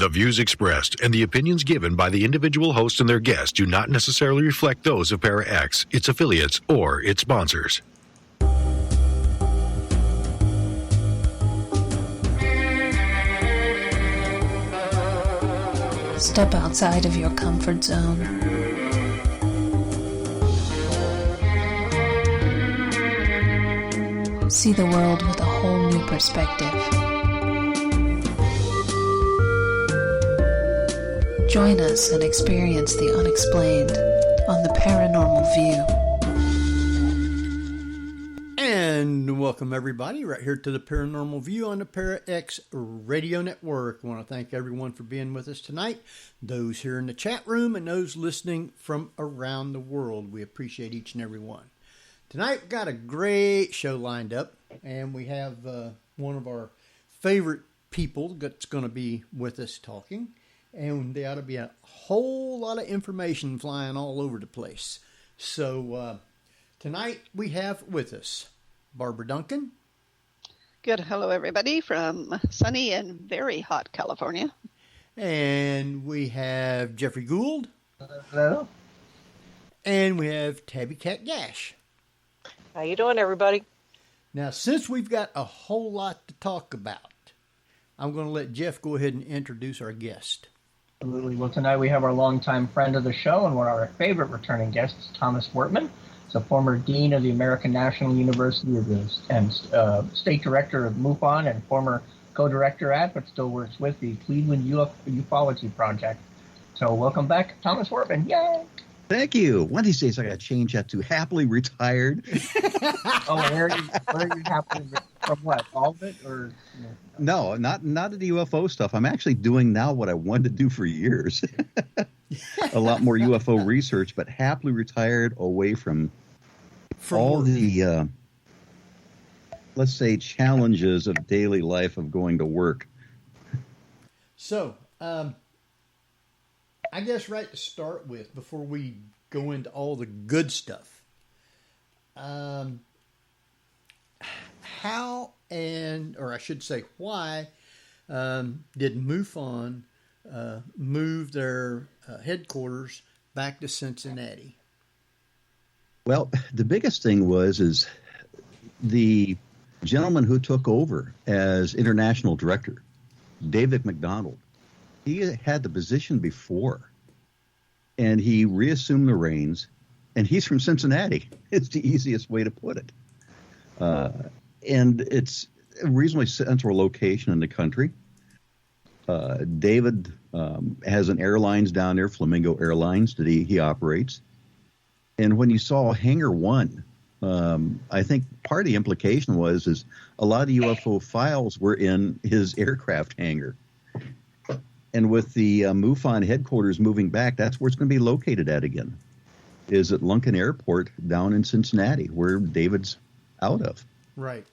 The views expressed and the opinions given by the individual host and their guests do not necessarily reflect those of Para-X, its affiliates, or its sponsors. Step outside of your comfort zone. See the world with a whole new perspective. Join us and experience the unexplained on the Paranormal View. And welcome everybody right here to the Paranormal View on the Para-X Radio Network. I want to thank everyone for being with us tonight. Those here in the chat room and those listening from around the world. We appreciate each and every one. Tonight we've got a great show lined up, and we have one of our favorite people that's going to be with us talking, and there ought to be a whole lot of information flying all over the place. So tonight we have with us Barbara Duncan. Good. Hello, everybody, from sunny and very hot California. And we have Jeffrey Gould. Hello. And we have Tabby Cat Gash. How you doing, everybody? Now, since we've got a whole lot to talk about, I'm going to let Jeff go ahead and introduce our guest. Absolutely. Well, tonight we have our longtime friend of the show and one of our favorite returning guests, Thomas Wertman. He's a former dean of the American National University and state director of MUFON and former co-director at, but still works with, the Cleveland Ufology Project. So welcome back, Thomas Wertman. Yay! Thank you. One of these days I got to change that to happily retired. Oh, where are you happily from? What, all of it, or? No, not the UFO stuff. I'm actually doing now what I wanted to do for years. A lot more UFO research, but happily retired away from all work. The, let's say, challenges of daily life of going to work. So, I guess right to start with, before we go into all the good stuff, how or I should say why, did MUFON move their headquarters back to Cincinnati? Well, the biggest thing is the gentleman who took over as international director, David McDonald. He had the position before, and he reassumed the reins, and he's from Cincinnati. It's the easiest way to put it. And it's a reasonably central location in the country. David has an airlines down there, Flamingo Airlines, that he operates. And when you saw Hangar 1, I think part of the implication is a lot of UFO files were in his aircraft hangar. And with the MUFON headquarters moving back, that's where it's going to be located at again, is at Lunken Airport down in Cincinnati, where David's out of. Right.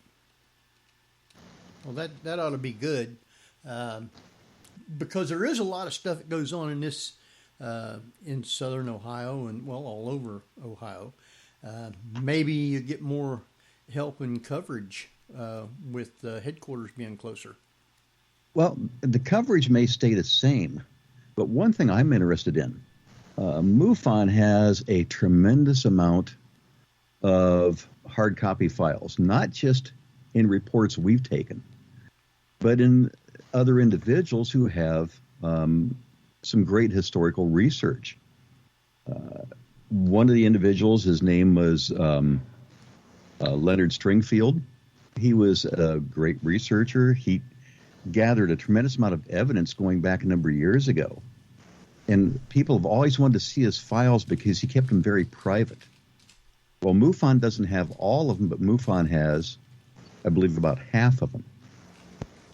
Well, that ought to be good, because there is a lot of stuff that goes on in this, in southern Ohio and, well, all over Ohio. Maybe you get more help and coverage with the headquarters being closer. Well, the coverage may stay the same, but one thing I'm interested in, MUFON has a tremendous amount of hard copy files, not just in reports we've taken, but in other individuals who have some great historical research. One of the individuals, his name was Leonard Stringfield. He was a great researcher. He gathered a tremendous amount of evidence going back a number of years ago. And people have always wanted to see his files because he kept them very private. Well, MUFON doesn't have all of them, but MUFON has, I believe, about half of them.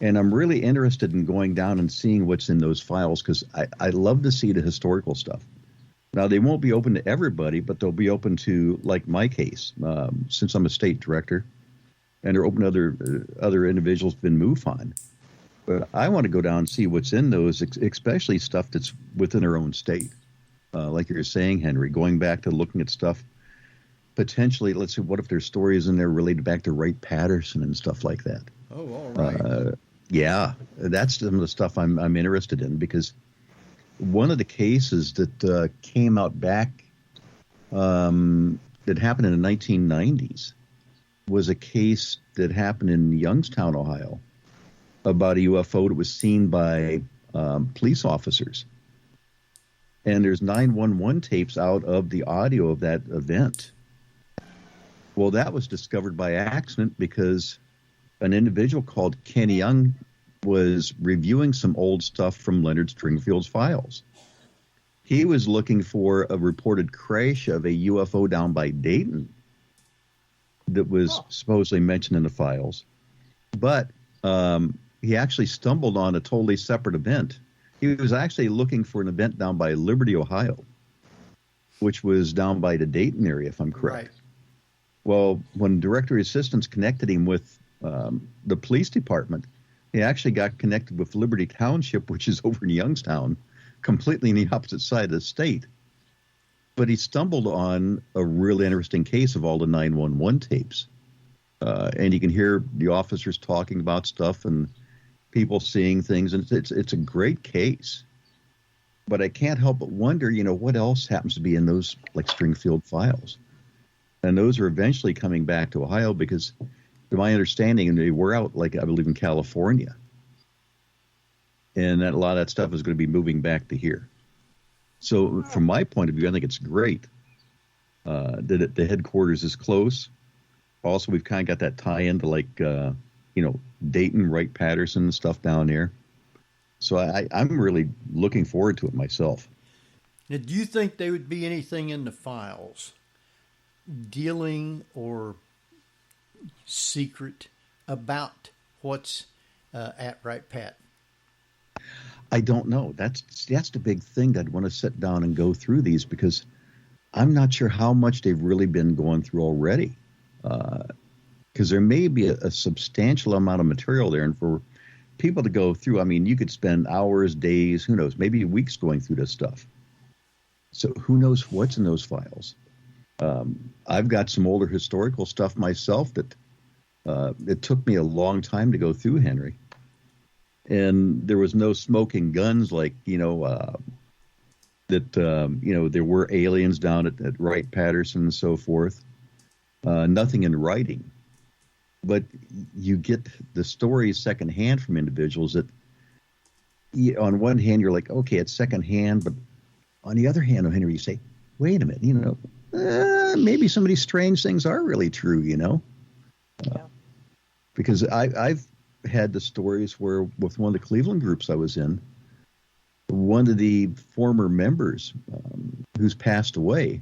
And I'm really interested in going down and seeing what's in those files, because I love to see the historical stuff. Now, they won't be open to everybody, but they'll be open to, like my case, since I'm a state director, and they're open to other individuals within MUFON. But I want to go down and see what's in those, especially stuff that's within our own state. Like you're saying, Henry, going back to looking at stuff, potentially, let's see, what if there's stories in there related back to Wright-Patterson and stuff like that? Oh, all right. Yeah, that's some of the stuff I'm interested in, because one of the cases that came out back that happened in the 1990s was a case that happened in Youngstown, Ohio, about a UFO that was seen by police officers. And there's 911 tapes out of the audio of that event. Well, that was discovered by accident because an individual called Kenny Young was reviewing some old stuff from Leonard Stringfield's files. He was looking for a reported crash of a UFO down by Dayton that was supposedly mentioned in the files. But he actually stumbled on a totally separate event. He was actually looking for an event down by Liberty, Ohio, which was down by the Dayton area, if I'm correct. Right. Well, when directory assistants connected him with the police department, he actually got connected with Liberty Township, which is over in Youngstown, completely in the opposite side of the state. But he stumbled on a really interesting case of all the 911 tapes. And you can hear the officers talking about stuff and people seeing things, and it's a great case. But I can't help but wonder, what else happens to be in those, like, Stringfield files. And those are eventually coming back to Ohio because, to my understanding, they were out, like, I believe in California. And that a lot of that stuff is going to be moving back to here. So from my point of view, I think it's great that the headquarters is close. Also, we've kind of got that tie into, like, Dayton, Wright-Patterson and stuff down there. So I'm really looking forward to it myself. Now, do you think there would be anything in the files dealing or secret about what's at Wright-Pat? I don't know. That's the big thing that I'd want to sit down and go through these, because I'm not sure how much they've really been going through already. Because there may be a substantial amount of material there, and for people to go through, I mean, you could spend hours, days, who knows, maybe weeks going through this stuff. So who knows what's in those files? I've got some older historical stuff myself that it took me a long time to go through, Henry. And there was no smoking guns like, that, there were aliens down at Wright-Patterson and so forth. Nothing in writing. But you get the stories secondhand from individuals that, on one hand, you're like, okay, it's secondhand. But on the other hand, Henry, you say, wait a minute, maybe some of these strange things are really true, Yeah. Because I've had the stories where, with one of the Cleveland groups I was in, one of the former members who's passed away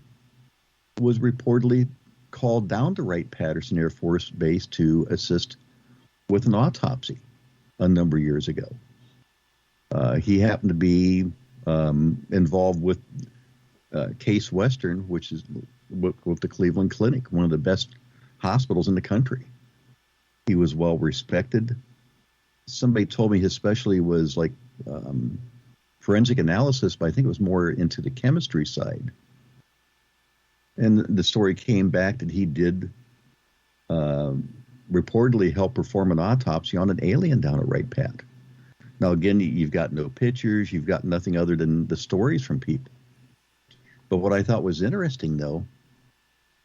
was reportedly called down to Wright-Patterson Air Force Base to assist with an autopsy a number of years ago. He happened to be involved with Case Western, which is with the Cleveland Clinic, one of the best hospitals in the country. He was well respected. Somebody told me his specialty was like forensic analysis, but I think it was more into the chemistry side. And the story came back that he did reportedly help perform an autopsy on an alien down at Wright-Pat. Now, again, you've got no pictures. You've got nothing other than the stories from people. But what I thought was interesting, though,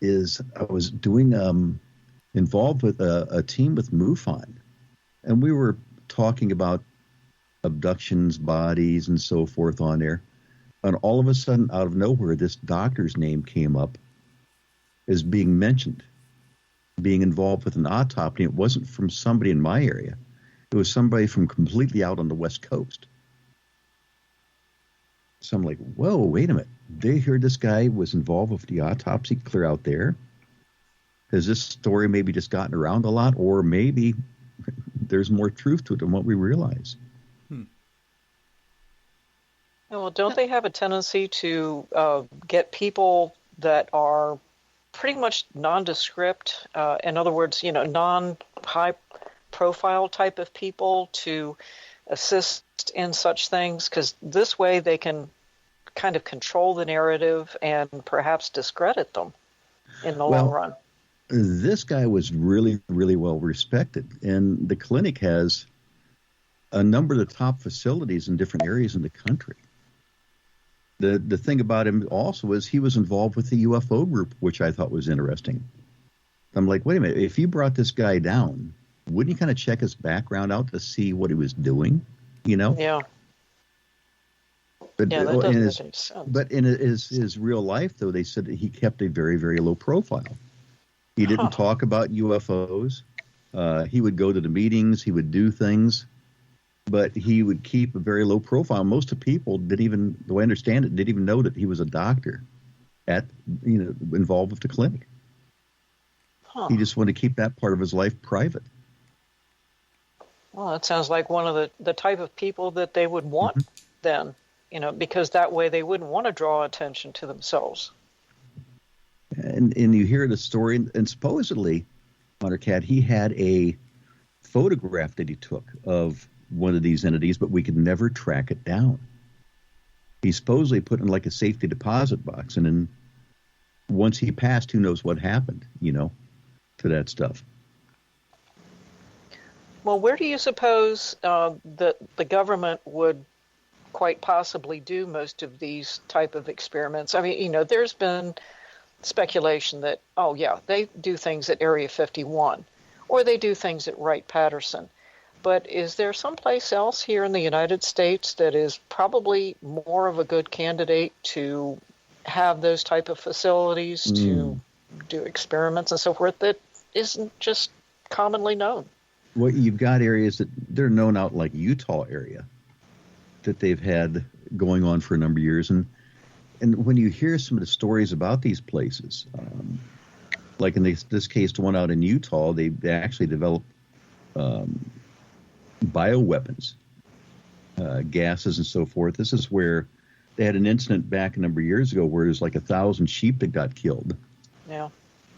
is I was involved with a team with MUFON. And we were talking about abductions, bodies, and so forth on there. And all of a sudden, out of nowhere, this doctor's name came up as being mentioned, being involved with an autopsy. It wasn't from somebody in my area. It was somebody from completely out on the West Coast. So I'm like, whoa, wait a minute. They heard this guy was involved with the autopsy clear out there. Has this story maybe just gotten around a lot? Or maybe there's more truth to it than what we realize. Well, don't they have a tendency to get people that are pretty much nondescript, in other words, non-high profile type of people to assist in such things? Because this way they can kind of control the narrative and perhaps discredit them in the long run. This guy was really, really well respected. And the clinic has a number of the top facilities in different areas in the country. The thing about him also is he was involved with the UFO group, which I thought was interesting. I'm like, wait a minute, if you brought this guy down, wouldn't you kind of check his background out to see what he was doing? You know? Yeah. But, yeah, that doesn't make any sense. But in his real life, though, they said that he kept a very, very low profile. He didn't talk about UFOs. He would go to the meetings. He would do things. But he would keep a very low profile. Most of the people didn't even, the way I understand it, didn't even know that he was a doctor involved with the clinic. He just wanted to keep that part of his life private. Well, that sounds like one of the type of people that they would want then, because that way they wouldn't want to draw attention to themselves. And you hear the story, and supposedly, Cat, he had a photograph that he took of one of these entities, but we could never track it down. He supposedly put in like a safety deposit box, and then once he passed, who knows what happened, to that stuff. Well, where do you suppose that the government would quite possibly do most of these type of experiments? I mean, there's been speculation that, they do things at Area 51, or they do things at Wright-Patterson. But is there someplace else here in the United States that is probably more of a good candidate to have those type of facilities to do experiments and so forth that isn't just commonly known? Well, you've got areas that they're known out like Utah area that they've had going on for a number of years. And when you hear some of the stories about these places, like in this case, the one out in Utah, they actually developed bioweapons, gases and so forth. This is where they had an incident back a number of years ago where there's like 1,000 sheep that got killed. Yeah.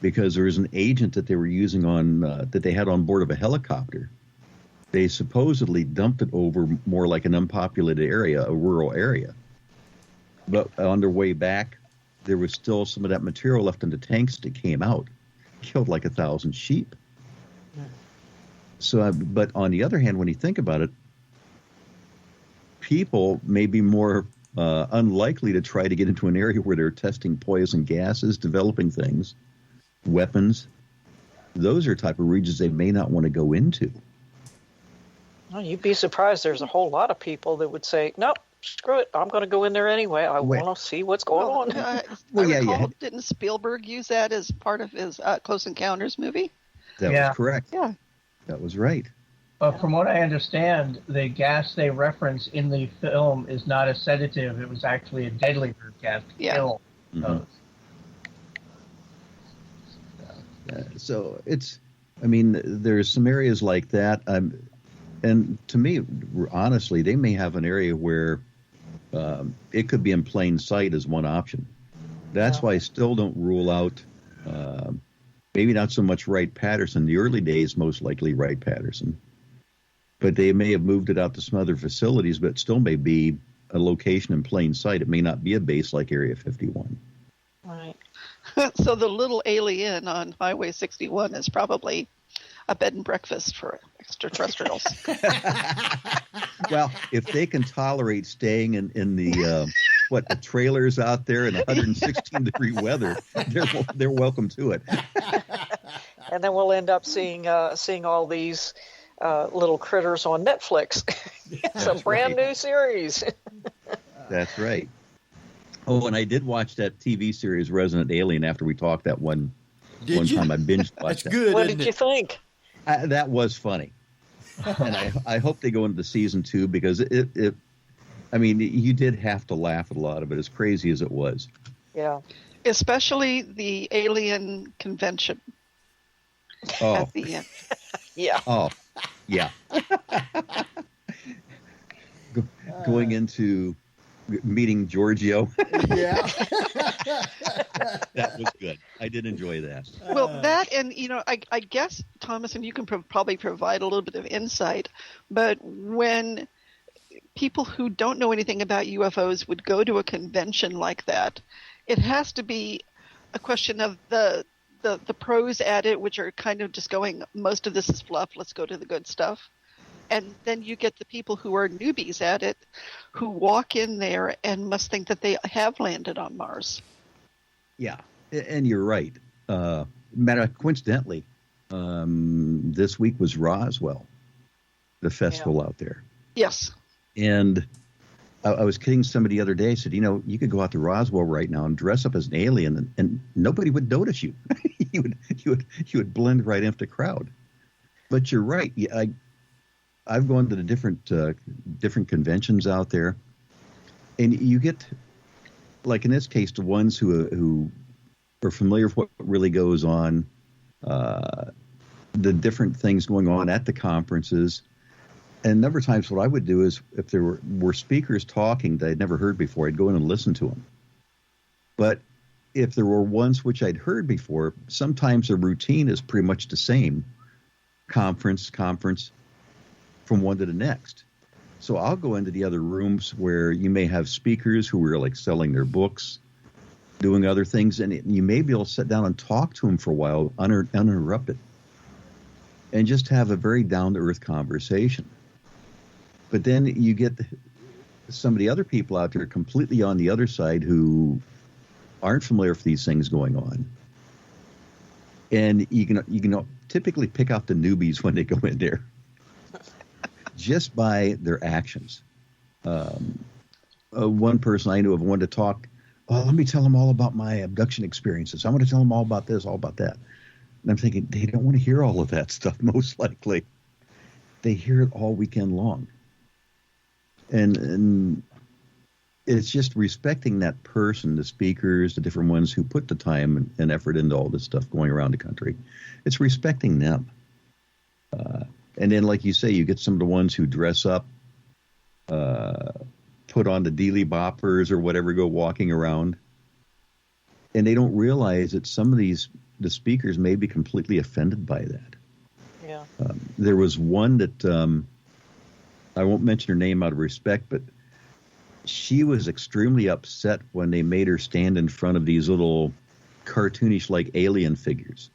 Because there was an agent that they were using that they had on board of a helicopter. They supposedly dumped it over more like an unpopulated area, a rural area. But on their way back, there was still some of that material left in the tanks that came out. Killed like 1,000 sheep. So, but on the other hand, when you think about it, people may be more unlikely to try to get into an area where they're testing poison gases, developing things, weapons. Those are type of regions they may not want to go into. Well, you'd be surprised. There's a whole lot of people that would say, "No, screw it. I'm going to go in there anyway. I want to see what's going on." Didn't Spielberg use that as part of his Close Encounters movie? That was correct. Yeah. That was right. But from what I understand, the gas they reference in the film is not a sedative. It was actually a deadly gas to kill those. So there's some areas like that. And to me, honestly, they may have an area where it could be in plain sight as one option. That's why I still don't rule out maybe not so much Wright-Patterson. The early days, most likely Wright-Patterson. But they may have moved it out to some other facilities, but it still may be a location in plain sight. It may not be a base like Area 51. Right. So the little alien on Highway 61 is probably a bed and breakfast for extraterrestrials. Well, if they can tolerate staying in the the trailers out there in 116-degree weather, they're welcome to it. And then we'll end up seeing all these little critters on Netflix. It's a brand new series. That's right. Oh, and I did watch that TV series Resident Alien after we talked that one time. I binge watched that. Good. What did you think? That was funny. And I hope they go into season 2 because you did have to laugh at a lot of it, as crazy as it was. Yeah. Especially the alien convention at the end. Yeah. Oh, yeah. Going into meeting Giorgio. Yeah. That was good. I did enjoy that. Well, that and, I guess, Thomas, and you can probably provide a little bit of insight, but when people who don't know anything about UFOs would go to a convention like that, it has to be a question of the pros at it, which are kind of just going, most of this is fluff, let's go to the good stuff. And then you get the people who are newbies at it, who walk in there and must think that they have landed on Mars. Yeah, and you're right. Coincidentally, this week was Roswell, the festival out there. Yes. And I was kidding somebody the other day. I said, you could go out to Roswell right now and dress up as an alien, and nobody would notice you. you would blend right into the crowd. But you're right. I've gone to the different conventions out there, and you get, like in this case, the ones who are familiar with what really goes on, the different things going on at the conferences. And a number of times what I would do is, if there were speakers talking that I'd never heard before, I'd go in and listen to them. But if there were ones which I'd heard before, sometimes the routine is pretty much the same, conference, from one to the next. So I'll go into the other rooms where you may have speakers who are like selling their books, doing other things, and you may be able to sit down and talk to them for a while, uninterrupted, and just have a very down-to-earth conversation. But then you get some of the other people out there completely on the other side who aren't familiar with these things going on. And you can typically pick out the newbies when they go in there just by their actions. One person I knew of wanted to talk, let me tell them all about my abduction experiences. I want to tell them all about this, all about that. And I'm thinking, they don't want to hear all of that stuff, most likely. They hear it all weekend long. And it's just respecting that person, the speakers, the different ones who put the time and effort into all this stuff going around the country. It's respecting them. And then, like you say, you get some of the ones who dress up, put on the dealy boppers or whatever, go walking around. And they don't realize that some of the speakers may be completely offended by that. Yeah. There was one that I won't mention her name out of respect, but she was extremely upset when they made her stand in front of these little cartoonish like alien figures.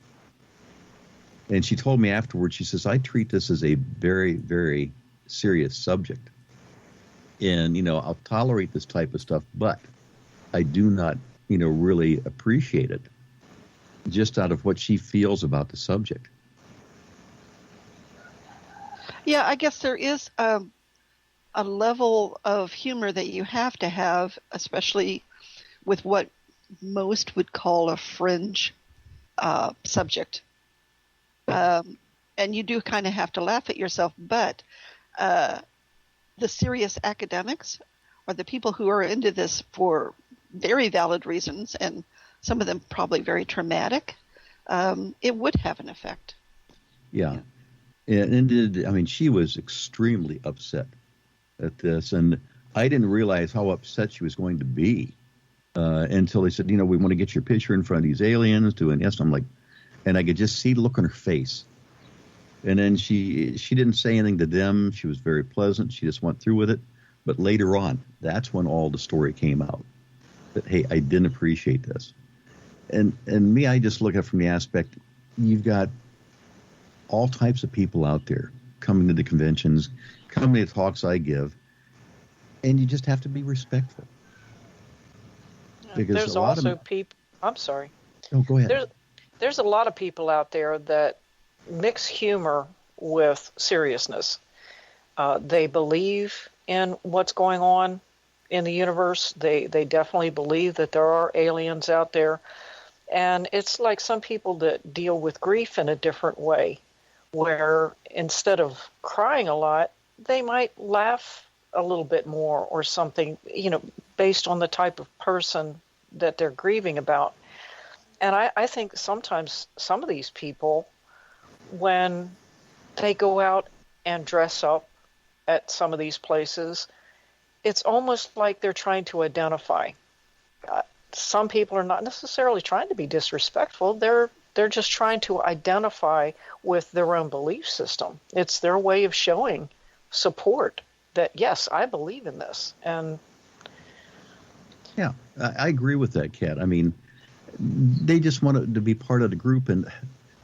And she told me afterwards, she says, I treat this as a very, very serious subject. And, I'll tolerate this type of stuff, but I do not, really appreciate it just out of what she feels about the subject. Yeah, I guess there is a level of humor that you have to have, especially with what most would call a fringe subject. And you do kind of have to laugh at yourself, but the serious academics or the people who are into this for very valid reasons, and some of them probably very traumatic, it would have an effect. Yeah. And she was extremely upset at this, and I didn't realize how upset she was going to be until they said, we want to get your picture in front of these aliens doing this. I'm like, and I could just see the look on her face. And then she didn't say anything to them. She was very pleasant. She just went through with it. But later on, that's when all the story came out. That, hey, I didn't appreciate this. And me, I just look at it from the aspect, you've got all types of people out there coming to the conventions, coming to the talks I give, and you just have to be respectful. Because there's also people. I'm sorry. Oh, go ahead. There's a lot of people out there that mix humor with seriousness. They believe in what's going on in the universe. They definitely believe that there are aliens out there. And it's like some people that deal with grief in a different way, where instead of crying a lot, they might laugh a little bit more or something, based on the type of person that they're grieving about. And I think sometimes some of these people, when they go out and dress up at some of these places, it's almost like they're trying to identify. Some people are not necessarily trying to be disrespectful. They're just trying to identify with their own belief system. It's their way of showing support that, yes, I believe in this. And yeah, I agree with that, Kat. They just want to be part of the group, and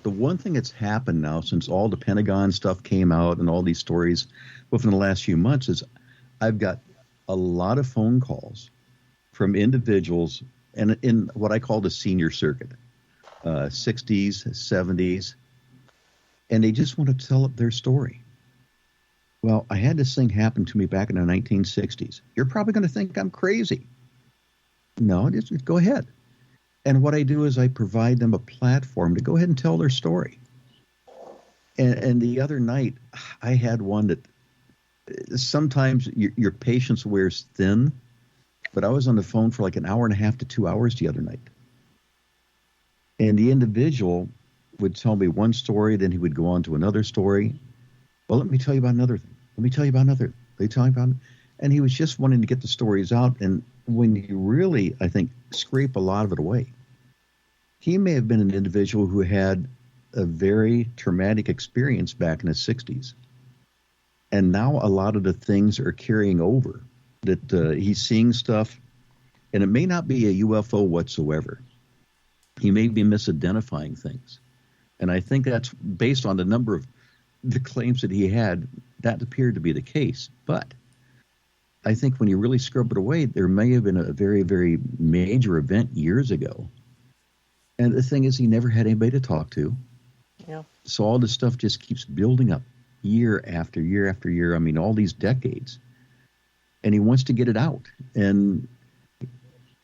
the one thing that's happened now since all the Pentagon stuff came out and all these stories within the last few months is I've got a lot of phone calls from individuals and in what I call the senior circuit, 60s, 70s, and they just want to tell their story. Well, I had this thing happen to me back in the 1960s. You're probably going to think I'm crazy. No, just go ahead. And what I do is I provide them a platform to go ahead and tell their story. And the other night, I had one that sometimes your patience wears thin, but I was on the phone for like an hour and a half to 2 hours the other night. And the individual would tell me one story, then he would go on to another story. Well, let me tell you about another thing. Let me tell you about another. They tell you about, and he was just wanting to get the stories out. And when you really, I think, scrape a lot of it away, he may have been an individual who had a very traumatic experience back in the 60s. And now a lot of the things are carrying over, that he's seeing stuff, and it may not be a UFO whatsoever. He may be misidentifying things. And I think that's based on the number of the claims that he had, that appeared to be the case. But I think when you really scrub it away, there may have been a very, very major event years ago. And the thing is, he never had anybody to talk to. Yeah. So all this stuff just keeps building up year after year after year. I mean, all these decades. And he wants to get it out. And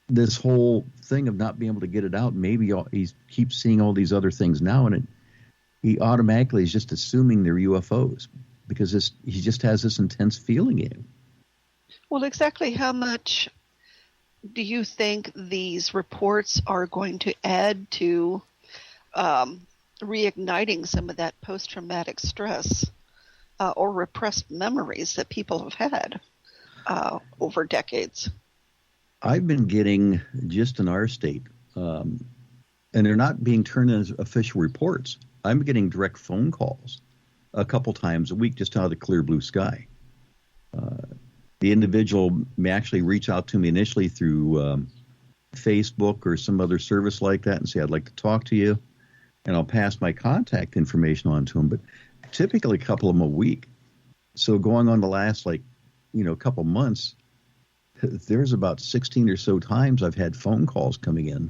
this whole thing of not being able to get it out, maybe he keeps seeing all these other things now, and he automatically is just assuming they're UFOs because he just has this intense feeling in him. Well, exactly how much do you think these reports are going to add to reigniting some of that post-traumatic stress or repressed memories that people have had over decades? I've been getting, just in our state, and they're not being turned in as official reports. I'm getting direct phone calls a couple times a week just out of the clear blue sky. The individual may actually reach out to me initially through Facebook or some other service like that and say, I'd like to talk to you, and I'll pass my contact information on to them. But typically a couple of them a week. So going on the last, couple months, there's about 16 or so times I've had phone calls coming in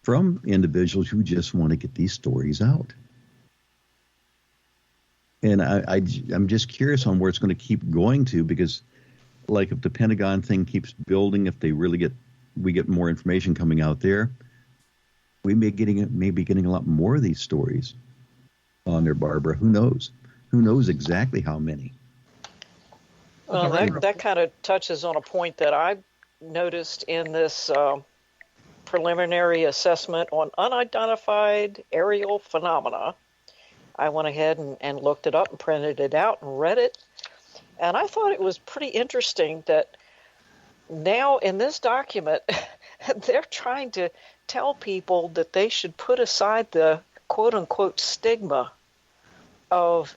from individuals who just want to get these stories out. And I'm just curious on where it's going to keep going to, because like if the Pentagon thing keeps building, if we get more information coming out there, we may be getting a lot more of these stories on there, Barbara. Who knows? Who knows exactly how many? Well, that kind of touches on a point that I noticed in this preliminary assessment on unidentified aerial phenomena. I went ahead and looked it up and printed it out and read it. And I thought it was pretty interesting that now in this document, they're trying to tell people that they should put aside the quote-unquote stigma of,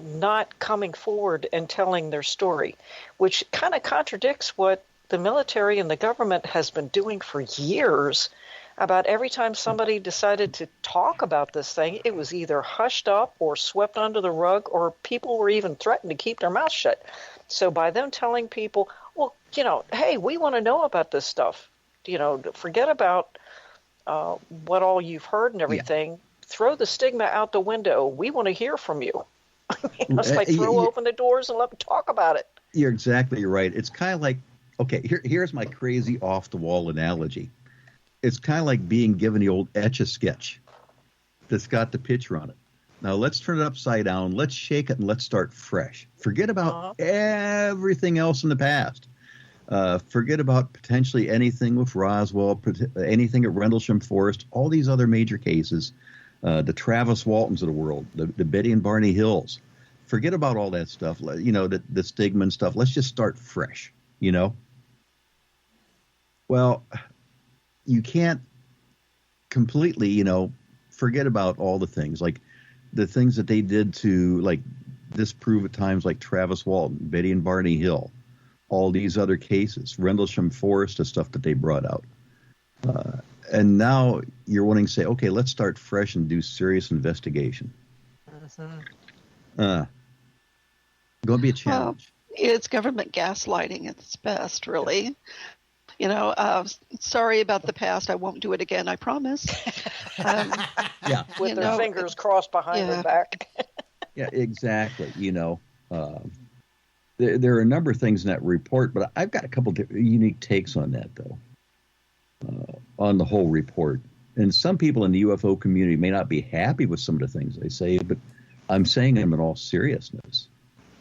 not coming forward and telling their story, which kind of contradicts what the military and the government has been doing for years. About every time somebody decided to talk about this thing, it was either hushed up or swept under the rug, or people were even threatened to keep their mouth shut. So by them telling people, well, hey, we want to know about this stuff, forget about what all you've heard and everything, throw the stigma out the window. We want to hear from you. It's like throw open the doors and let them talk about it. You're exactly right. It's kind of like, okay, here's my crazy off-the-wall analogy. It's kind of like being given the old Etch-a-Sketch that's got the picture on it. Now let's turn it upside down. Let's shake it and let's start fresh. Forget about everything else in the past. Forget about potentially anything with Roswell, anything at Rendlesham Forest, all these other major cases. The Travis Waltons of the world, the Betty and Barney Hills. Forget about all that stuff, the stigma and stuff. Let's just start fresh, Well, you can't completely, forget about all the things, like the things that they did to, like, disprove at times, like Travis Walton, Betty and Barney Hill, all these other cases, Rendlesham Forest, the stuff that they brought out. And now you're wanting to say, okay, let's start fresh and do serious investigation. Going to be a challenge. Well, it's government gaslighting at its best, really. Sorry about the past. I won't do it again. I promise. With their fingers crossed behind their back. Yeah, exactly. There are a number of things in that report, but I've got a couple of unique takes on that, though, on the whole report. And some people in the UFO community may not be happy with some of the things they say, but I'm saying them in all seriousness.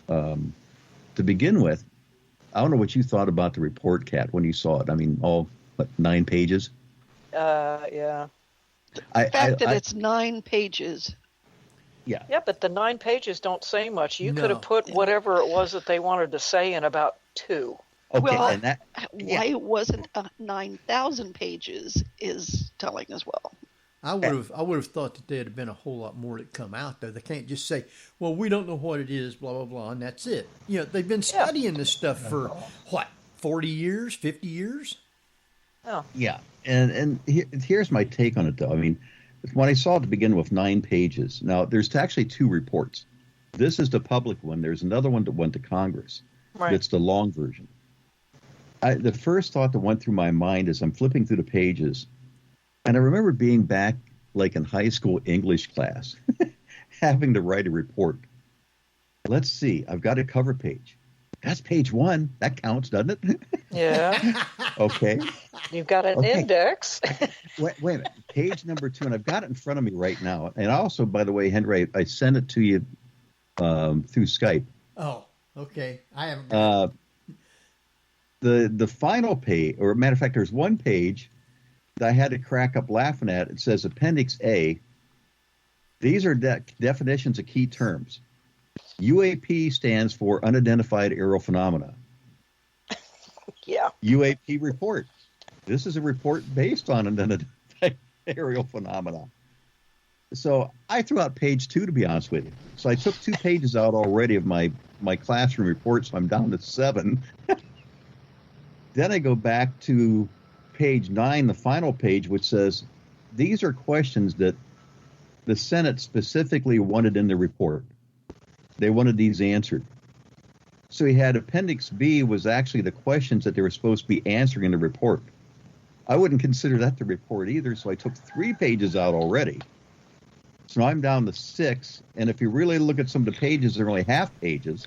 To begin with, I don't know what you thought about the report, Kat, when you saw it. I mean, 9 pages? Yeah. The fact that it's 9 pages. Yeah. Yeah, but the 9 pages don't say much. You could have put whatever it was that they wanted to say in about 2. Okay, well, why it wasn't 9,000 pages is telling as well. I would have thought that there'd have been a whole lot more that come out, though. They can't just say, well, we don't know what it is, blah, blah, blah, and that's it. They've been studying this stuff for, 40 years, 50 years? Oh. Yeah, and here's my take on it, though. I mean, when I saw it to begin with, 9 pages. Now, there's actually 2 reports. This is the public one. There's another one that went to Congress. Right. It's the long version. The first thought that went through my mind as I'm flipping through the pages, and I remember being back like in high school English class, having to write a report. Let's see, I've got a cover page. That's page 1. That counts, doesn't it? Yeah. Okay. You've got an index. Wait a minute. Page number 2, and I've got it in front of me right now. And also, by the way, Henry, I sent it to you through Skype. Oh, okay. I haven't. The final page, or matter of fact, there's one page that I had to crack up laughing at. It says Appendix A. These are definitions of key terms. UAP stands for Unidentified Aerial Phenomena. Yeah. UAP report. This is a report based on unidentified aerial phenomena. So I threw out page 2, to be honest with you. So I took 2 pages out already of my classroom report, so I'm down to 7. Then I go back to page 9, the final page, which says, these are questions that the Senate specifically wanted in the report. They wanted these answered. So he had Appendix B was actually the questions that they were supposed to be answering in the report. I wouldn't consider that the report either, so I took 3 pages out already. So now I'm down to 6, and if you really look at some of the pages, they're only half pages.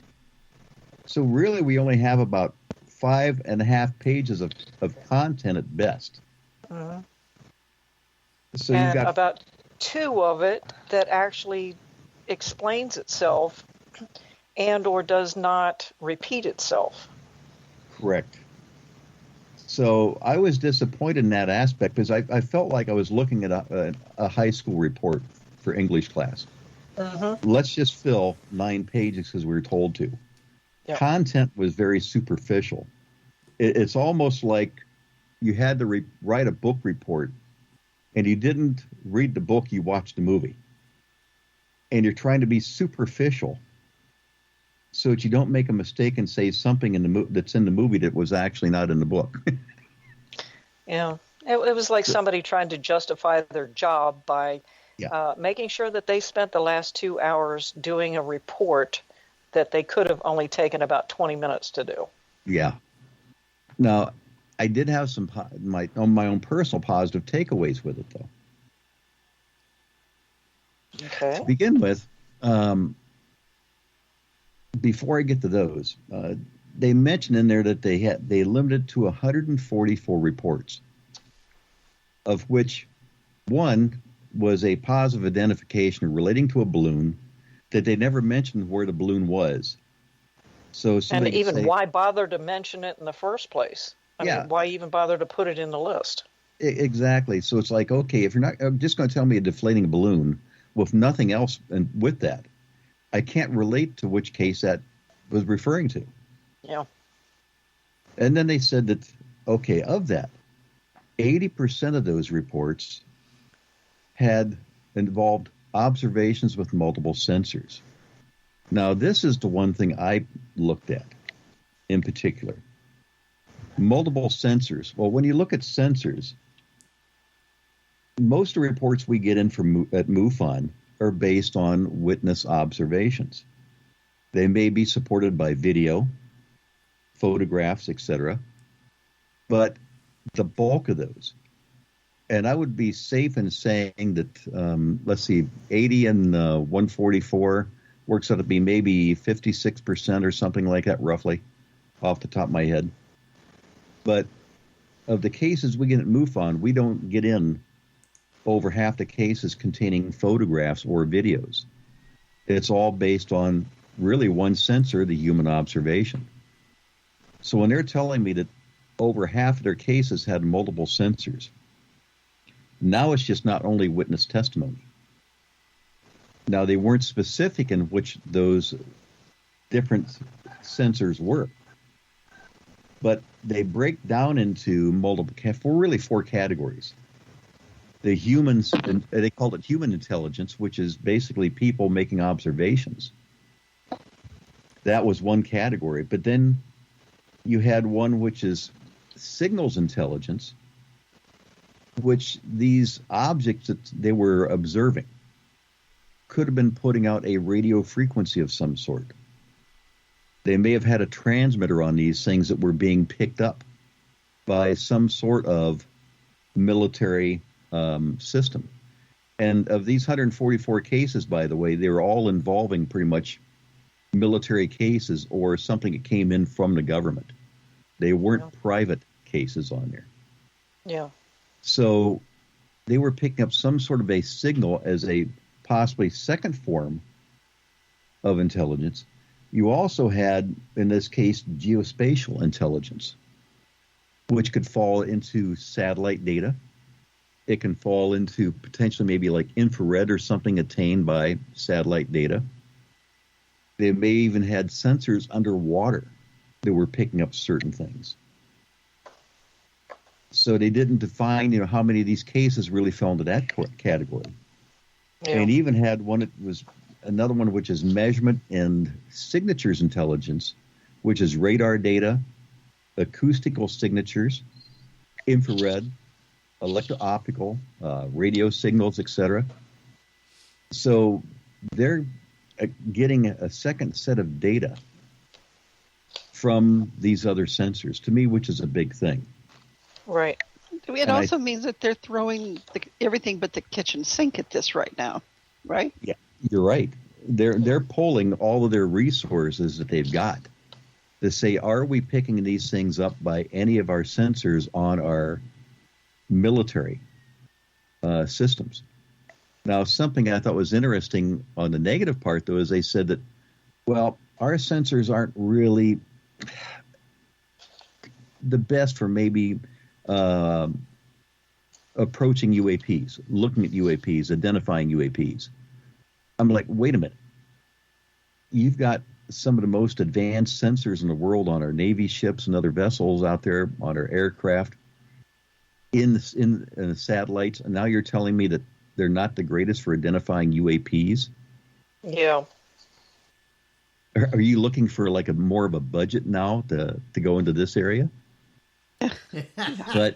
So really we only have about 5.5 pages of content at best. Uh-huh. So and you've got about 2 of it that actually explains itself and or does not repeat itself. Correct. So I was disappointed in that aspect because I felt like I was looking at a high school report for English class. Uh-huh. Let's just fill 9 pages because we were told to. Yep. Content was very superficial. It's almost like you had to write a book report and you didn't read the book, you watched the movie. And you're trying to be superficial so that you don't make a mistake and say something in that's in the movie that was actually not in the book. Yeah. It was like somebody trying to justify their job by making sure that they spent the last 2 hours doing a report that they could have only taken about 20 minutes to do. Yeah. Now, I did have some my own personal positive takeaways with it, though. Okay. To begin with, before I get to those, they mentioned in there that they limited to 144 reports, of which one was a positive identification relating to a balloon that they never mentioned where the balloon was. So and even why bother to mention it in the first place? I mean, why even bother to put it in the list? Exactly. So it's like, okay, if you're not just going to tell me a deflating balloon with nothing else and with that, I can't relate to which case that was referring to. Yeah. And then they said that, okay, of that, 80% of those reports had involved observations with multiple sensors. Now, this is the one thing I looked at in particular. Multiple sensors. Well, when you look at sensors, most of the reports we get in from at MUFON are based on witness observations. They may be supported by video, photographs, etc., but the bulk of those, and I would be safe in saying that, let's see, 80 and 144 works out to be maybe 56% or something like that, roughly, off the top of my head. But of the cases we get at MUFON, we don't get in over half the cases containing photographs or videos. It's all based on really one sensor, the human observation. So when they're telling me that over half of their cases had multiple sensors, now it's just not only witness testimony. Now, they weren't specific in which those different sensors were, but they break down into four categories. The humans, and they called it human intelligence, which is basically people making observations. That was one category. But then you had one which is signals intelligence, which these objects that they were observing could have been putting out a radio frequency of some sort. They may have had a transmitter on these things that were being picked up by some sort of military system. And of these 144 cases, by the way, they were all involving pretty much military cases or something that came in from the government. They weren't private cases on there. Yeah. So they were picking up some sort of a signal as a possibly second form of intelligence. You also had, in this case, geospatial intelligence, which could fall into satellite data. It can fall into potentially maybe like infrared or something attained by satellite data. They may even had sensors underwater that were picking up certain things. So they didn't define, how many of these cases really fell into that category. Yeah. And even had one that was another one, which is measurement and signatures intelligence, which is radar data, acoustical signatures, infrared, electro-optical, radio signals, etc. So they're getting a second set of data from these other sensors, to me, which is a big thing. Right. It also means that they're throwing everything but the kitchen sink at this right now, right? Yeah, you're right. They're pulling all of their resources that they've got to say, are we picking these things up by any of our sensors on our military systems? Now, something I thought was interesting on the negative part, though, is they said that, well, our sensors aren't really the best for maybe approaching UAPs, looking at UAPs, identifying UAPs. I'm like, wait a minute. You've got some of the most advanced sensors in the world on our Navy ships and other vessels out there, on our aircraft, in the satellites, and now you're telling me that they're not the greatest for identifying UAPs? Yeah. Are you looking for like a more of a budget now to go into this area? But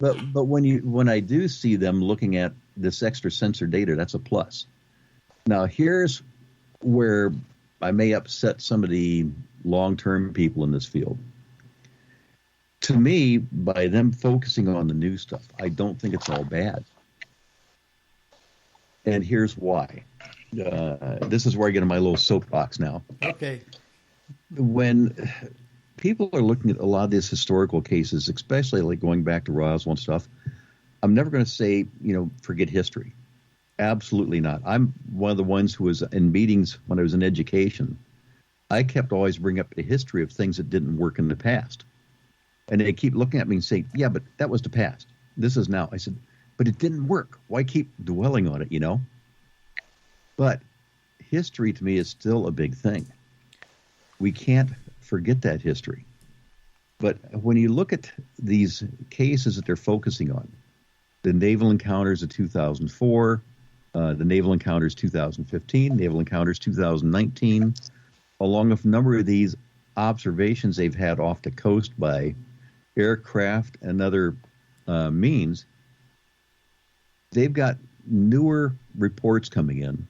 when I do see them looking at this extra sensor data, that's a plus. Now here's where I may upset some of the long-term people in this field. To me, by them focusing on the new stuff, I don't think it's all bad. And here's why. This is where I get in my little soapbox now. Okay. When people are looking at a lot of these historical cases, especially like going back to Roswell and stuff, I'm never going to say, forget history. Absolutely not. I'm one of the ones who was in meetings when I was in education. I kept always bringing up the history of things that didn't work in the past. And they keep looking at me and saying, yeah, but that was the past. This is now. I said, but it didn't work. Why keep dwelling on it, But history to me is still a big thing. We can't forget that history. But when you look at these cases that they're focusing on, the naval encounters of 2004, the naval encounters 2015, naval encounters 2019, along with a number of these observations they've had off the coast by aircraft and other means, they've got newer reports coming in.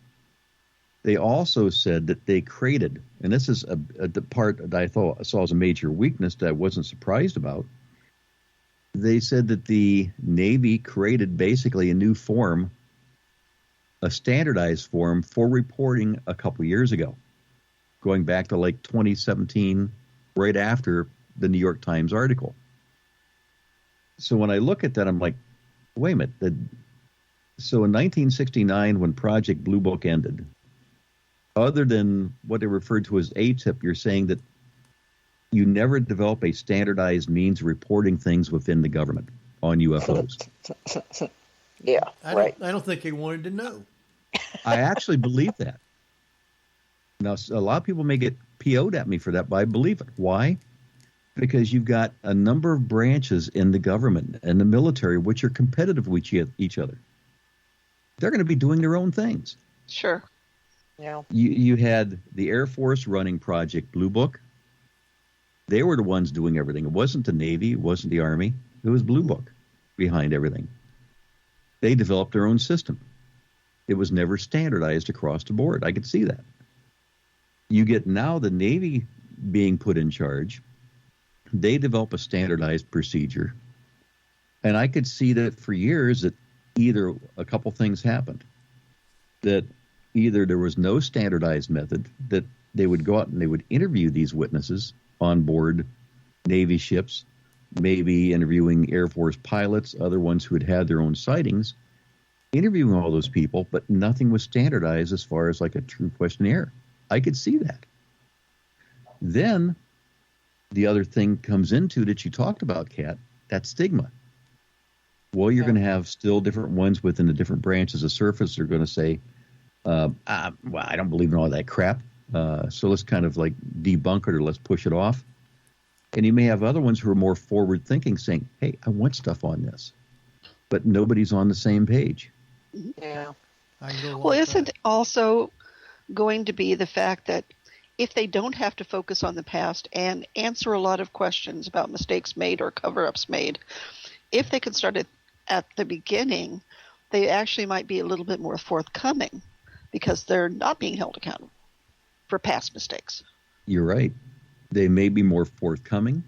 They also said that they created, and this is the part that I saw as a major weakness that I wasn't surprised about. They said that the Navy created basically a new form, a standardized form for reporting a couple years ago, going back to like 2017, right after the New York Times article. So when I look at that, I'm like, wait a minute. So in 1969, when Project Blue Book ended, other than what they referred to as ATIP, you're saying that you never develop a standardized means of reporting things within the government on UFOs. Yeah, I don't think they wanted to know. I actually believe that. Now, a lot of people may get PO'd at me for that, but I believe it. Why? Because you've got a number of branches in the government and the military which are competitive with each other. They're going to be doing their own things. Sure. Yeah. You had the Air Force running Project Blue Book. They were the ones doing everything. It wasn't the Navy. It wasn't the Army. It was Blue Book behind everything. They developed their own system. It was never standardized across the board. I could see that. You get now the Navy being put in charge. They develop a standardized procedure. And I could see that for years that either a couple things happened. That either there was no standardized method, that they would go out and they would interview these witnesses on board Navy ships, maybe interviewing Air Force pilots, other ones who had had their own sightings, interviewing all those people, but nothing was standardized as far as like a true questionnaire. I could see that. Then the other thing comes into that you talked about, Kat, that stigma. Well, you're going to have still different ones within the different branches of surface that are going to say, well, I don't believe in all that crap. So let's kind of like debunk it or let's push it off. And you may have other ones who are more forward thinking saying, hey, I want stuff on this. But nobody's on the same page. Yeah. Well, isn't also going to be the fact that if they don't have to focus on the past and answer a lot of questions about mistakes made or cover-ups made, if they can start at the beginning, they actually might be a little bit more forthcoming because they're not being held accountable for past mistakes. You're right. They may be more forthcoming.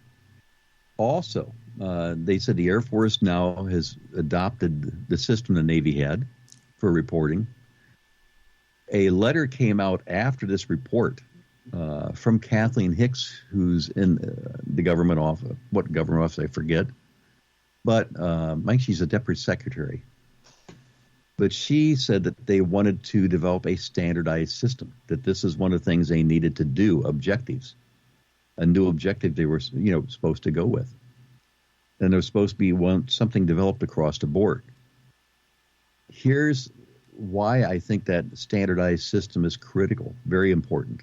Also, they said the Air Force now has adopted the system the Navy had for reporting. A letter came out after this report from Kathleen Hicks, who's in the government office. What government office, I forget. But she's a deputy secretary. But she said that they wanted to develop a standardized system, that this is one of the things they needed to do, objectives. A new objective they were, supposed to go with. And there was supposed to be something developed across the board. Here's why I think that standardized system is critical, very important.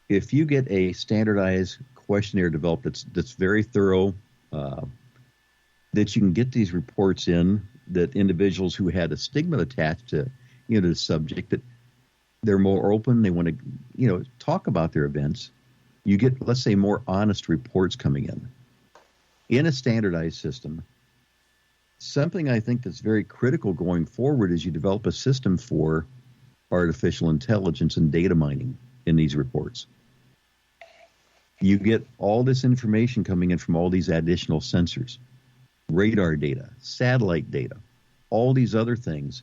If you get a standardized questionnaire developed that's very thorough, that you can get these reports in, that individuals who had a stigma attached to the subject, that they're more open, they want to talk about their events. You get, let's say, more honest reports coming in a standardized system. Something I think that's very critical going forward is you develop a system for artificial intelligence and data mining in these reports. You get all this information coming in from all these additional sensors, radar data, satellite data, all these other things,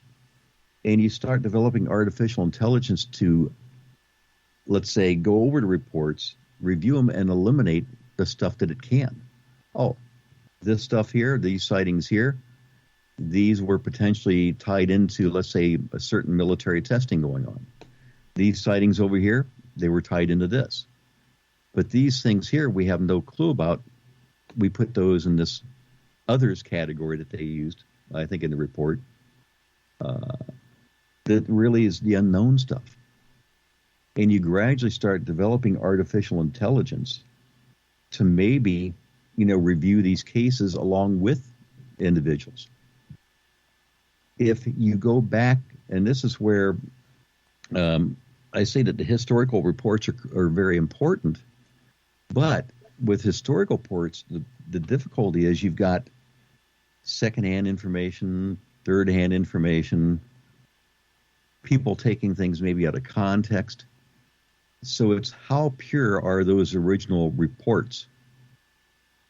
and you start developing artificial intelligence to, let's say, go over the reports, review them, and eliminate the stuff that it can. Oh, this stuff here, these sightings here, these were potentially tied into, let's say, a certain military testing going on. These sightings over here, they were tied into this. But these things here, we have no clue about. We put those in this others category that they used, I think, in the report. That really is the unknown stuff. And you gradually start developing artificial intelligence to maybe, review these cases along with individuals. If you go back, and this is where I say that the historical reports are very important, but with historical reports, the difficulty is you've got secondhand information, third-hand information, people taking things maybe out of context. So it's how pure are those original reports?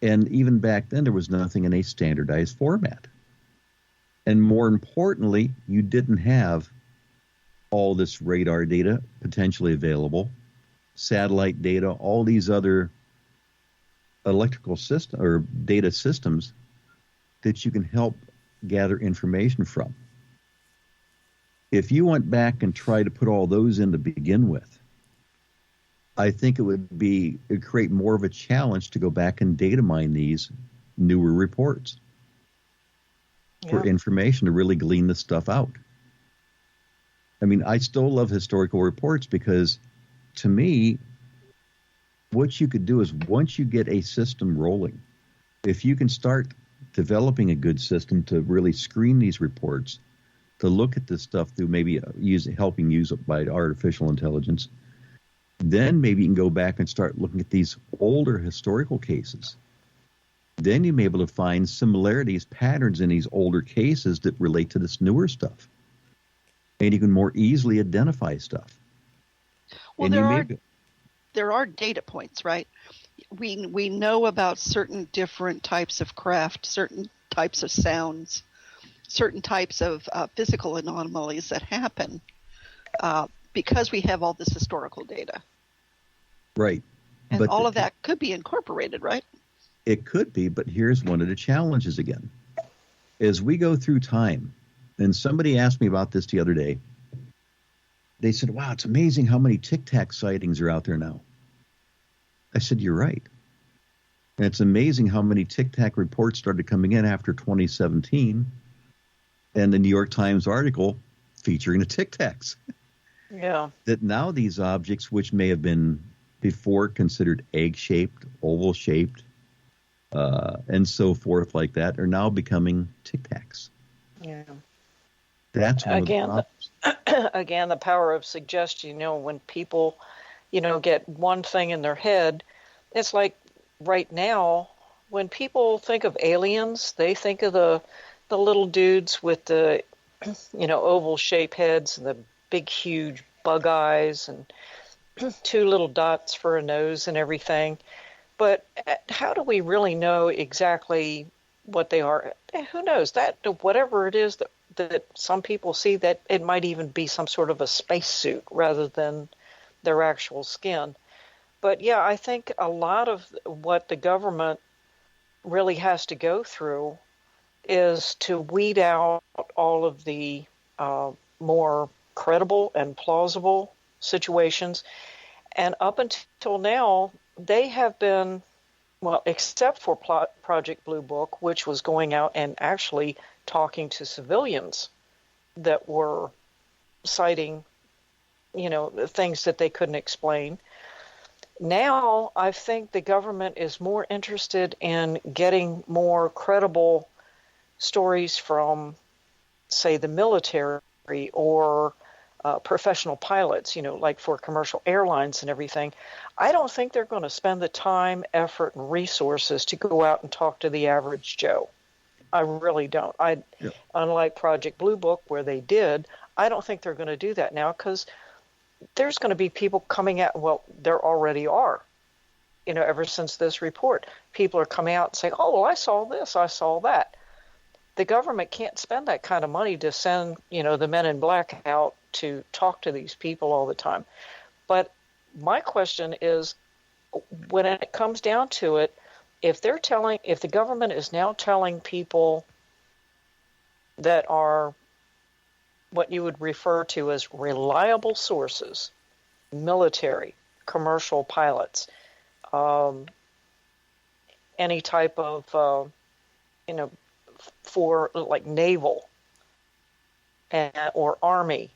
And even back then, there was nothing in a standardized format. And more importantly, you didn't have all this radar data potentially available, satellite data, all these other electrical system or data systems that you can help gather information from. If you went back and tried to put all those in to begin with, I think it'd create more of a challenge to go back and data mine these newer reports for information to really glean this stuff out. I mean, I still love historical reports because, to me, what you could do is once you get a system rolling, if you can start developing a good system to really screen these reports, to look at this stuff through maybe helping use it by artificial intelligence, then maybe you can go back and start looking at these older historical cases. Then you may be able to find similarities, patterns in these older cases that relate to this newer stuff. And you can more easily identify stuff. Well, there are data points, right? We know about certain different types of craft, certain types of sounds, certain types of physical anomalies that happen because we have all this historical data. Right. And but all of that could be incorporated, right? It could be, but here's one of the challenges again. As we go through time, and somebody asked me about this the other day, they said, wow, it's amazing how many Tic Tac sightings are out there now. I said, you're right. And it's amazing how many Tic Tac reports started coming in after 2017 and the New York Times article featuring the Tic Tacs. Yeah. That now these objects, which may have been before considered egg-shaped, oval-shaped, and so forth like that, are now becoming Tic Tacs. Yeah. That's one again, of the problems. Again, the power of suggestion. When people, get one thing in their head, it's like right now, when people think of aliens, they think of the little dudes with the, oval-shaped heads and the big, huge bug eyes and two little dots for a nose and everything. But how do we really know exactly what they are? Who knows? That whatever it is that some people see, that it might even be some sort of a spacesuit rather than their actual skin. But yeah, I think a lot of what the government really has to go through is to weed out all of the more credible and plausible situations. And up until now, they have been, well, except for Project Blue Book, which was going out and actually talking to civilians that were citing, things that they couldn't explain. Now, I think the government is more interested in getting more credible stories from, say, the military or professional pilots, like for commercial airlines and everything. I don't think they're going to spend the time, effort, and resources to go out and talk to the average Joe. I really don't. Unlike Project Blue Book, where they did, I don't think they're going to do that now, because there's going to be people coming out. Well, there already are. Ever since this report, people are coming out and saying, "Oh, well, I saw this, I saw that." The government can't spend that kind of money to send, the men in black out to talk to these people all the time. But my question is, when it comes down to it, if the government is now telling people that are what you would refer to as reliable sources, military, commercial pilots, any type of, for like naval or army,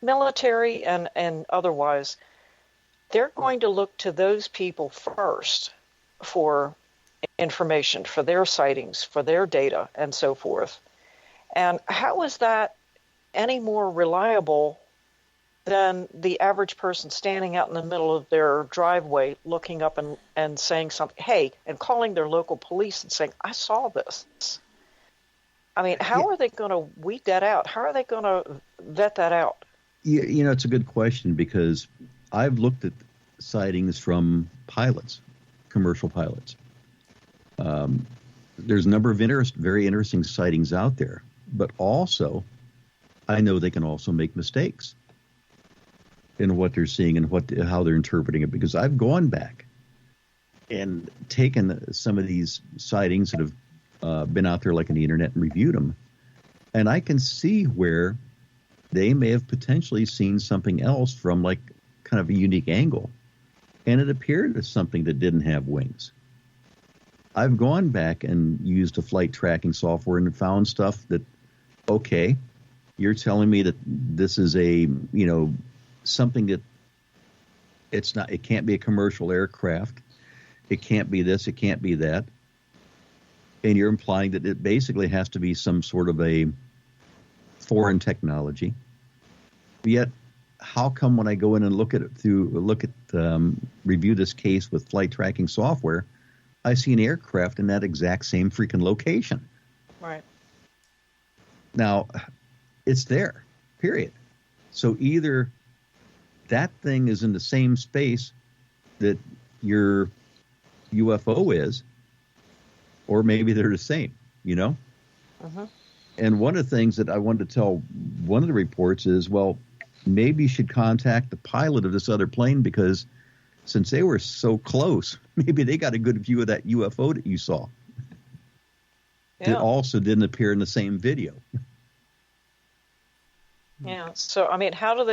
military and otherwise, they're going to look to those people first for information, for their sightings, for their data, and so forth. And how is that any more reliable than the average person standing out in the middle of their driveway looking up and saying something, hey, and calling their local police and saying, I saw this? I mean, how are they going to weed that out? How are they going to vet that out? You know, it's a good question because I've looked at sightings from pilots, commercial pilots. There's a number of very interesting sightings out there, but also I know they can also make mistakes in what they're seeing and how they're interpreting it, because I've gone back and taken some of these sightings that have been out there like on the internet and reviewed them, and I can see where they may have potentially seen something else from like kind of a unique angle, and it appeared as something that didn't have wings. I've gone back and used a flight tracking software and found stuff that, okay, you're telling me that this is something that it can't be a commercial aircraft. It can't be this, it can't be that. And you're implying that it basically has to be some sort of a foreign technology. Yet, how come when I go in and review this case with flight tracking software, I see an aircraft in that exact same freaking location? Right. Now, it's there, period. So either that thing is in the same space that your UFO is, or maybe they're the same, you know? Uh-huh. And one of the things that I wanted to tell one of the reports is, well, maybe you should contact the pilot of this other plane, because since they were so close, maybe they got a good view of that UFO that you saw. Yeah. That also didn't appear in the same video. Yeah. So, I mean, how do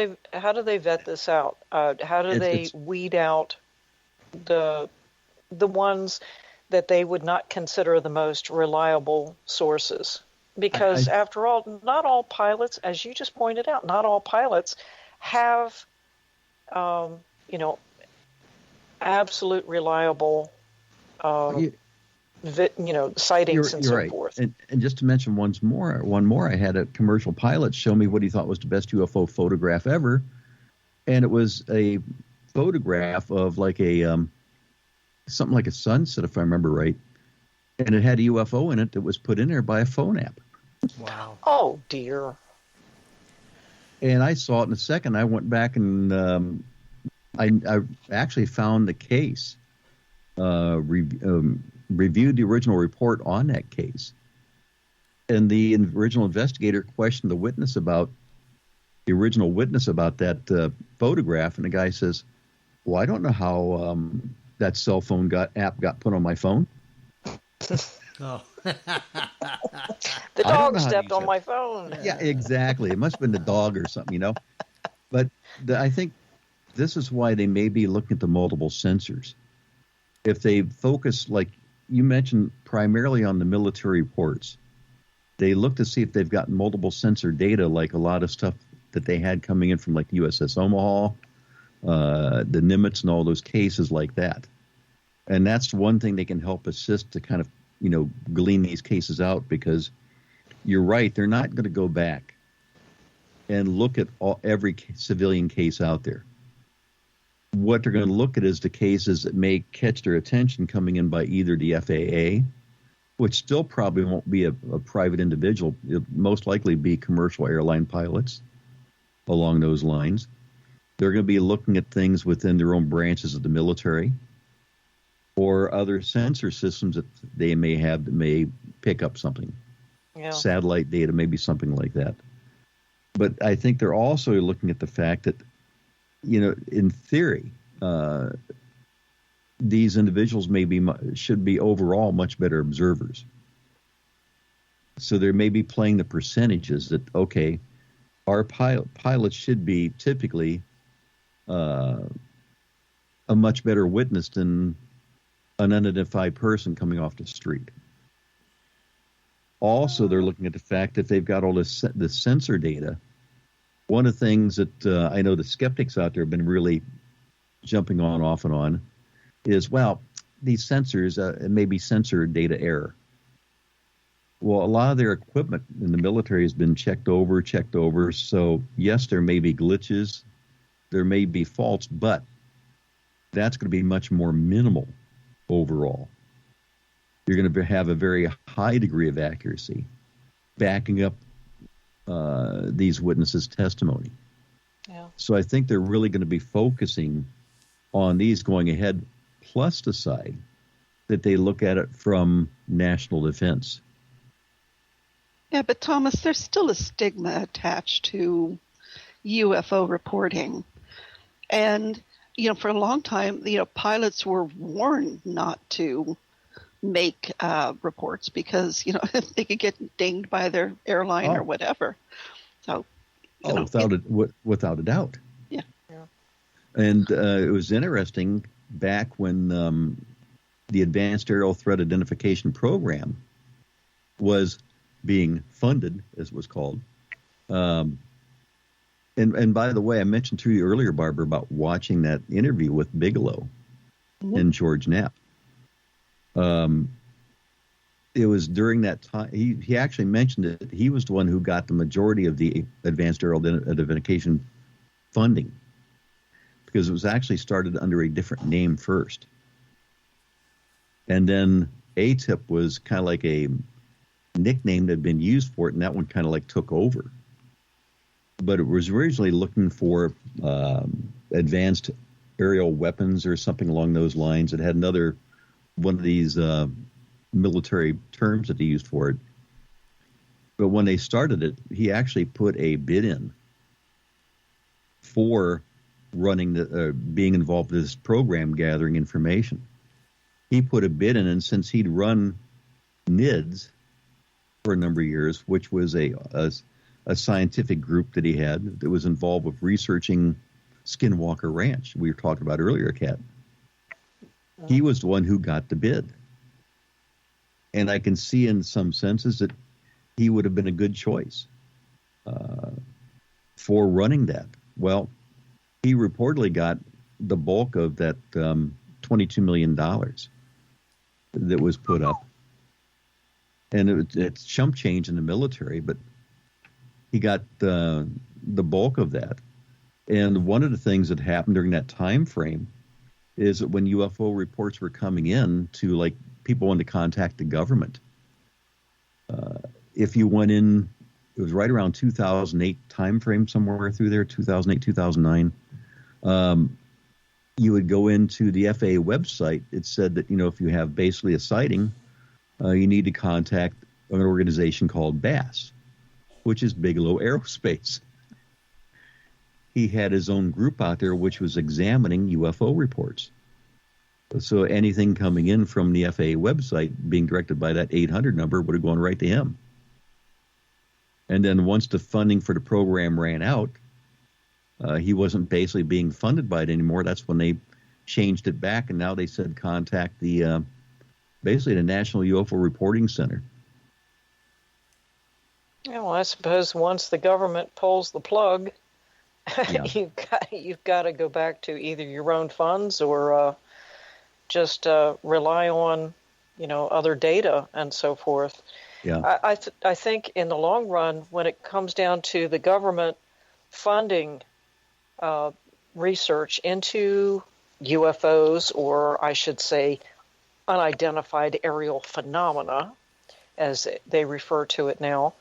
they vet this out? How do they weed out the ones that they would not consider the most reliable sources? Because after all, not all pilots, as you just pointed out, not all pilots have, absolute reliable, sightings and so right. forth. And just to mention one more, I had a commercial pilot show me what he thought was the best UFO photograph ever, and it was a photograph of like something like a sunset, if I remember right, and it had a UFO in it that was put in there by a phone app. Wow. Oh, dear. And I saw it in a second. I went back and I actually found the case, reviewed the original report on that case. And the original investigator questioned the original witness about that photograph. And the guy says, well, I don't know how that cell phone app got put on my phone. Oh. The dog stepped on my phone. Yeah, exactly. It must have been the dog or something, you know. But I think this is why they may be looking at the multiple sensors. If they focus, like you mentioned, primarily on the military reports, they look to see if they've got multiple sensor data, like a lot of stuff that they had coming in from like USS Omaha, the Nimitz, and all those cases like that. And that's one thing they can help assist to kind of, glean these cases out, because you're right, they're not going to go back and look at every civilian case out there. What they're going to look at is the cases that may catch their attention coming in by either the FAA, which still probably won't be a private individual. It'll most likely be commercial airline pilots along those lines. They're going to be looking at things within their own branches of the military, or other sensor systems that they may have that may pick up something. Yeah. Satellite data, maybe something like that. But I think they're also looking at the fact that, in theory, these individuals should be overall much better observers. So they may be playing the percentages that, okay, our pilots should be typically a much better witness than an unidentified person coming off the street. Also, they're looking at the fact that they've got all this sensor data. One of the things that I know the skeptics out there have been really jumping on off and on is, well, these sensors, it may be sensor data error. Well, a lot of their equipment in the military has been checked over. So, yes, there may be glitches, there may be faults, but that's going to be much more minimal overall. You're going to have a very high degree of accuracy. backing up these witnesses' testimony. Yeah. So I think they're really going to be focusing on these going ahead, plus the side that they look at it from national defense. Yeah, but Thomas, there's still a stigma attached to UFO reporting. And, for a long time, pilots were warned not to make reports because, they could get dinged by their airline or whatever. So, without a doubt. Yeah. And it was interesting back when the Advanced Aerial Threat Identification Program was being funded, as it was called. And by the way, I mentioned to you earlier, Barbara, about watching that interview with Bigelow and George Knapp. It was during that time, he actually mentioned it. He was the one who got the majority of the Advanced Aerial Identification funding, because it was actually started under a different name first. And then ATIP was kind of like a nickname that had been used for it, and that one kind of like took over. But it was originally looking for advanced aerial weapons or something along those lines. It had another one of these military terms that they used for it. But when they started it, he actually put a bid in for running being involved in this program, gathering information. He put a bid in, and since he'd run NIDS for a number of years, which was a scientific group that he had that was involved with researching Skinwalker Ranch, we were talking about earlier, Kat. He was the one who got the bid. And I can see in some senses that he would have been a good choice for running that. Well, he reportedly got the bulk of that $22 million that was put up. And it's chump change in the military, but he got the bulk of that. And one of the things that happened during that time frame is that when UFO reports were coming in to, like, people wanted to contact the government. If you went in, it was right around 2008 time frame, somewhere through there, 2008, 2009. You would go into the FAA website. It said that, if you have basically a sighting, you need to contact an organization called BASS, which is Bigelow Aerospace. He had his own group out there which was examining UFO reports. So anything coming in from the FAA website being directed by that 800 number would have gone right to him. And then once the funding for the program ran out, he wasn't basically being funded by it anymore. That's when they changed it back, and now they said contact the basically the National UFO Reporting Center. Yeah, well, I suppose once the government pulls the plug, Yeah. you've got to go back to either your own funds or just rely on other data and so forth. Yeah. I think in the long run, when it comes down to the government funding research into UFOs, or I should say unidentified aerial phenomena, as they refer to it now,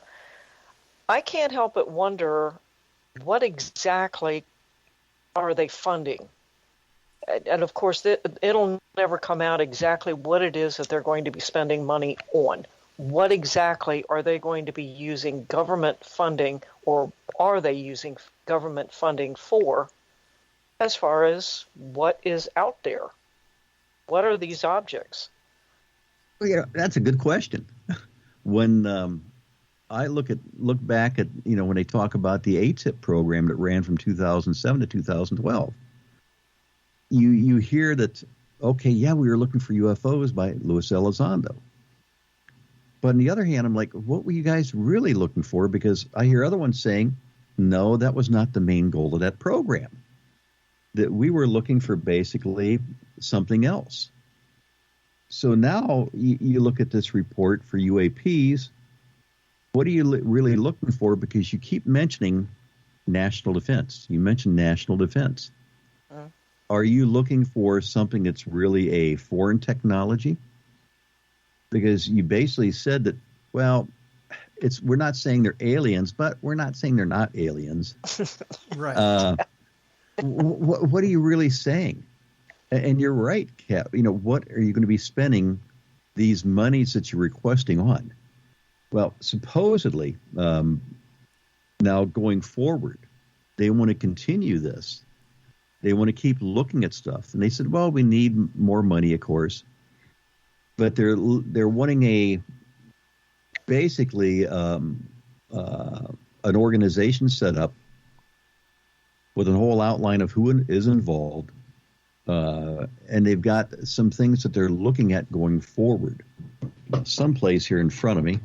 I can't help but wonder what exactly are they funding? And of course, it'll never come out exactly what it is that they're going to be spending money on. What exactly are they going to be using government funding, or are they using government funding for, as far as what is out there? What are these objects? Well, yeah, that's a good question. When I look back at, when they talk about the ATIP program that ran from 2007 to 2012, you hear that, okay, yeah, we were looking for UFOs by Luis Elizondo. But on the other hand, I'm like, what were you guys really looking for? Because I hear other ones saying, no, that was not the main goal of that program. That we were looking for basically something else. So now you look at this report for UAPs. What are you really looking for? Because you keep mentioning national defense. You mentioned national defense. Are you looking for something that's really a foreign technology? Because you basically said that, well, we're not saying they're aliens, but we're not saying they're not aliens. Right. What are you really saying? And you're right, Cap. What are you going to be spending these monies that you're requesting on? Well, supposedly, now going forward, they want to continue this. They want to keep looking at stuff. And they said, well, we need more money, of course. But they're wanting basically an organization set up with a whole outline of who is involved. And they've got some things that they're looking at going forward. Someplace here in front of me.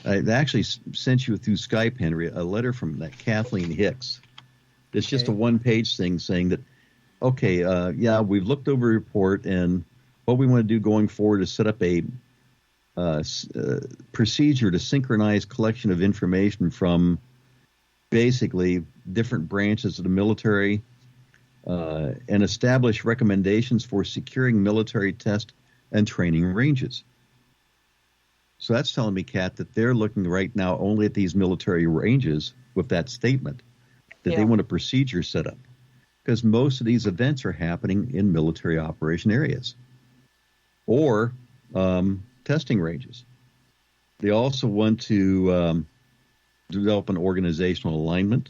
I actually sent you through Skype, Henry, a letter from that Kathleen Hicks. It's just a one-page thing saying that, okay, we've looked over a report, and what we want to do going forward is set up a procedure to synchronize collection of information from basically different branches of the military and establish recommendations for securing military test and training ranges. So that's telling me, Kat, that they're looking right now only at these military ranges with that statement, that they want a procedure set up. Because most of these events are happening in military operation areas or testing ranges. They also want to develop an organizational alignment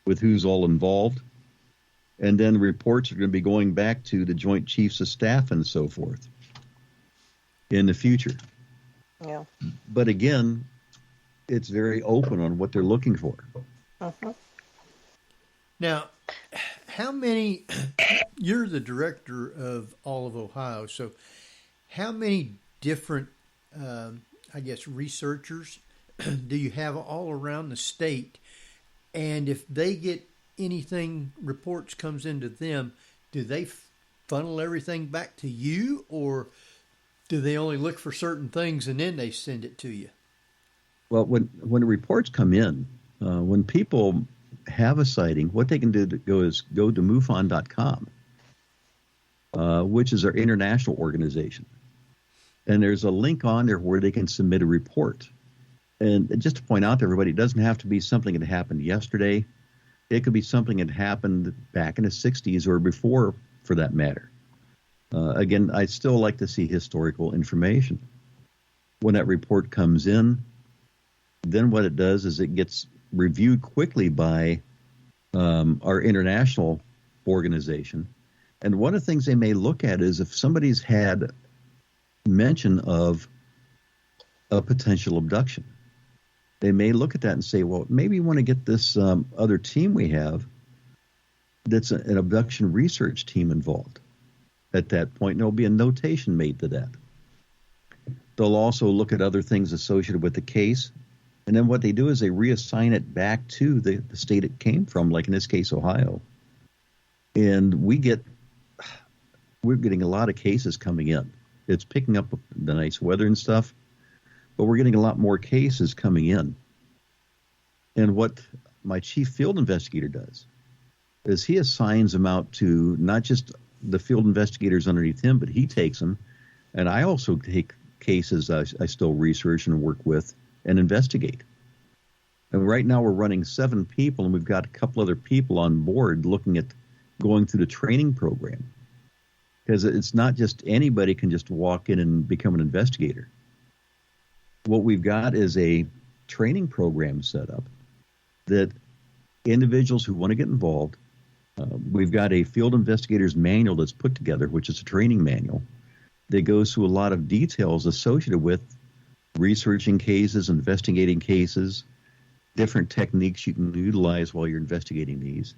with who's all involved. And then reports are going to be going back to the Joint Chiefs of Staff and so forth in the future. Yeah. But again, it's very open on what they're looking for. Uh-huh. Now, how many, you're the director of all of Ohio, so how many different, researchers do you have all around the state? And if they get anything, reports comes into them, do they funnel everything back to you, or do they only look for certain things and then they send it to you? Well, when the reports come in, when people have a sighting, what they can do is go to MUFON.com, which is our international organization. And there's a link on there where they can submit a report. And just to point out to everybody, it doesn't have to be something that happened yesterday. It could be something that happened back in the 60s or before, for that matter. Again, I still like to see historical information. When that report comes in, then what it does is it gets reviewed quickly by our international organization. And one of the things they may look at is if somebody's had mention of a potential abduction. They may look at that and say, well, maybe we want to get this other team we have that's an abduction research team involved. At that point, there'll be a notation made to that. They'll also look at other things associated with the case. And then what they do is they reassign it back to the state it came from, like in this case, Ohio. And we're getting a lot of cases coming in. It's picking up the nice weather and stuff, but we're getting a lot more cases coming in. And what my chief field investigator does is he assigns them out to not just the field investigators underneath him, but he takes them. And I also take cases I still research and work with and investigate. And right now we're running 7 people, and we've got a couple other people on board looking at going through the training program. Because it's not just anybody can just walk in and become an investigator. What we've got is a training program set up that individuals who want to get involved, we've got a field investigator's manual that's put together, which is a training manual that goes through a lot of details associated with researching cases, investigating cases, different techniques you can utilize while you're investigating these.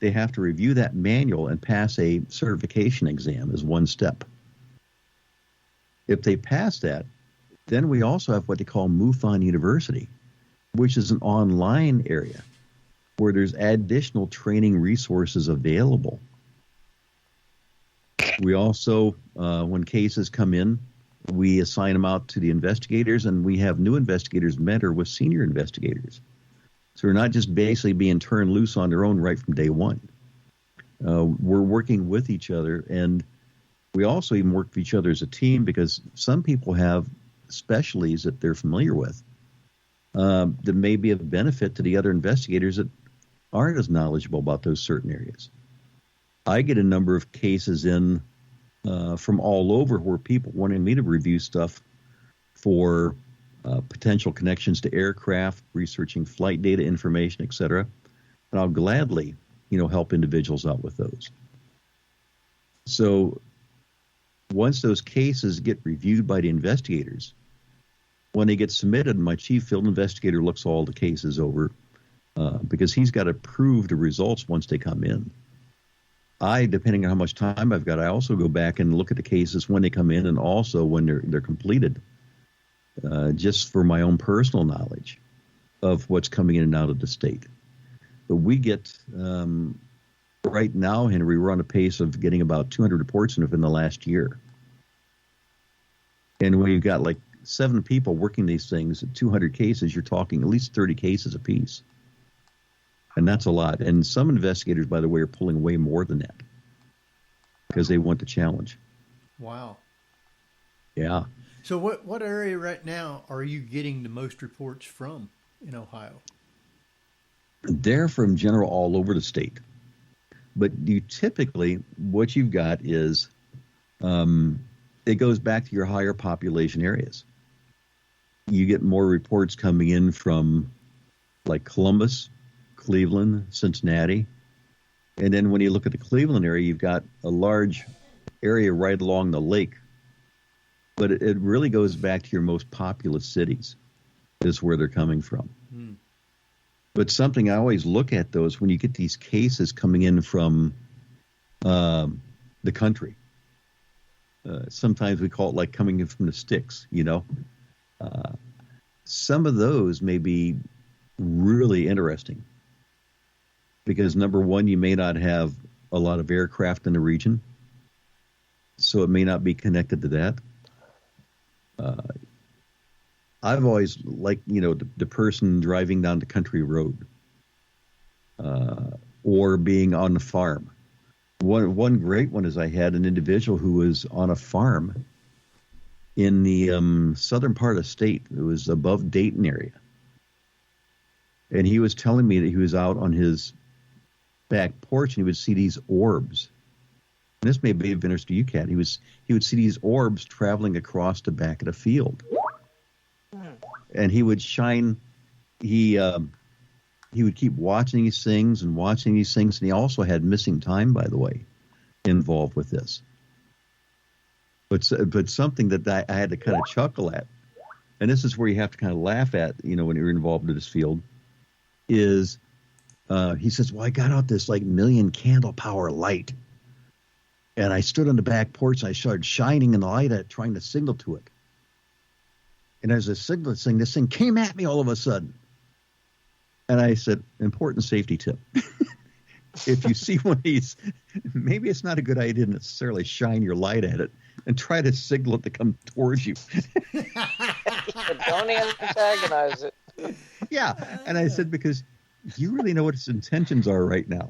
They have to review that manual and pass a certification exam as one step. If they pass that, then we also have what they call MUFON University, which is an online area where there's additional training resources available. We also, when cases come in, we assign them out to the investigators, and we have new investigators mentor with senior investigators. So we're not just basically being turned loose on their own right from day one. We're working with each other, and we also even work with each other as a team because some people have specialties that they're familiar with. that may be of benefit to the other investigators that aren't as knowledgeable about those certain areas. I get a number of cases in from all over where people wanting me to review stuff for potential connections to aircraft, researching flight data information, etc. And I'll gladly, help individuals out with those. So once those cases get reviewed by the investigators, when they get submitted, my chief field investigator looks all the cases over because he's got to prove the results once they come in. Depending on how much time I've got, I also go back and look at the cases when they come in and also when they're completed, just for my own personal knowledge of what's coming in and out of the state. But we get, right now, Henry, we're on a pace of getting about 200 reports in within the last year. And we've got like 7 people working these things at 200 cases. You're talking at least 30 cases apiece. And that's a lot. And some investigators, by the way, are pulling way more than that because they want the challenge. Wow. Yeah. So what area right now are you getting the most reports from in Ohio? They're from general all over the state. But you typically, what you've got is it goes back to your higher population areas. You get more reports coming in from like Columbus, Cleveland, Cincinnati. And then when you look at the Cleveland area, you've got a large area right along the lake. But it really goes back to your most populous cities is where they're coming from. Hmm. But something I always look at, though, is when you get these cases coming in from the country. Sometimes we call it like coming in from the sticks, Some of those may be really interesting because, number one, you may not have a lot of aircraft in the region, so it may not be connected to that. I've always liked, the person driving down the country road or being on the farm. One great one is I had an individual who was on a farm in the southern part of the state. It was above Dayton area. And he was telling me that he was out on his back porch and he would see these orbs. And this may be of interest to you, Kat. He would see these orbs traveling across the back of the field. And he would shine, he would keep watching these things, and he also had missing time, by the way, involved with this. But something that I had to kind of chuckle at, and this is where you have to kind of laugh at, when you're involved in this field, is he says, well, I got out this like 1,000,000 candle power light, and I stood on the back porch, and I started shining in the light at it, trying to signal to it. And as a signal thing, this thing came at me all of a sudden. And I said, important safety tip. If you see one of these, maybe it's not a good idea to necessarily shine your light at it and try to signal it to come towards you. Don't antagonize it. Yeah. And I said, because you really know what its intentions are right now.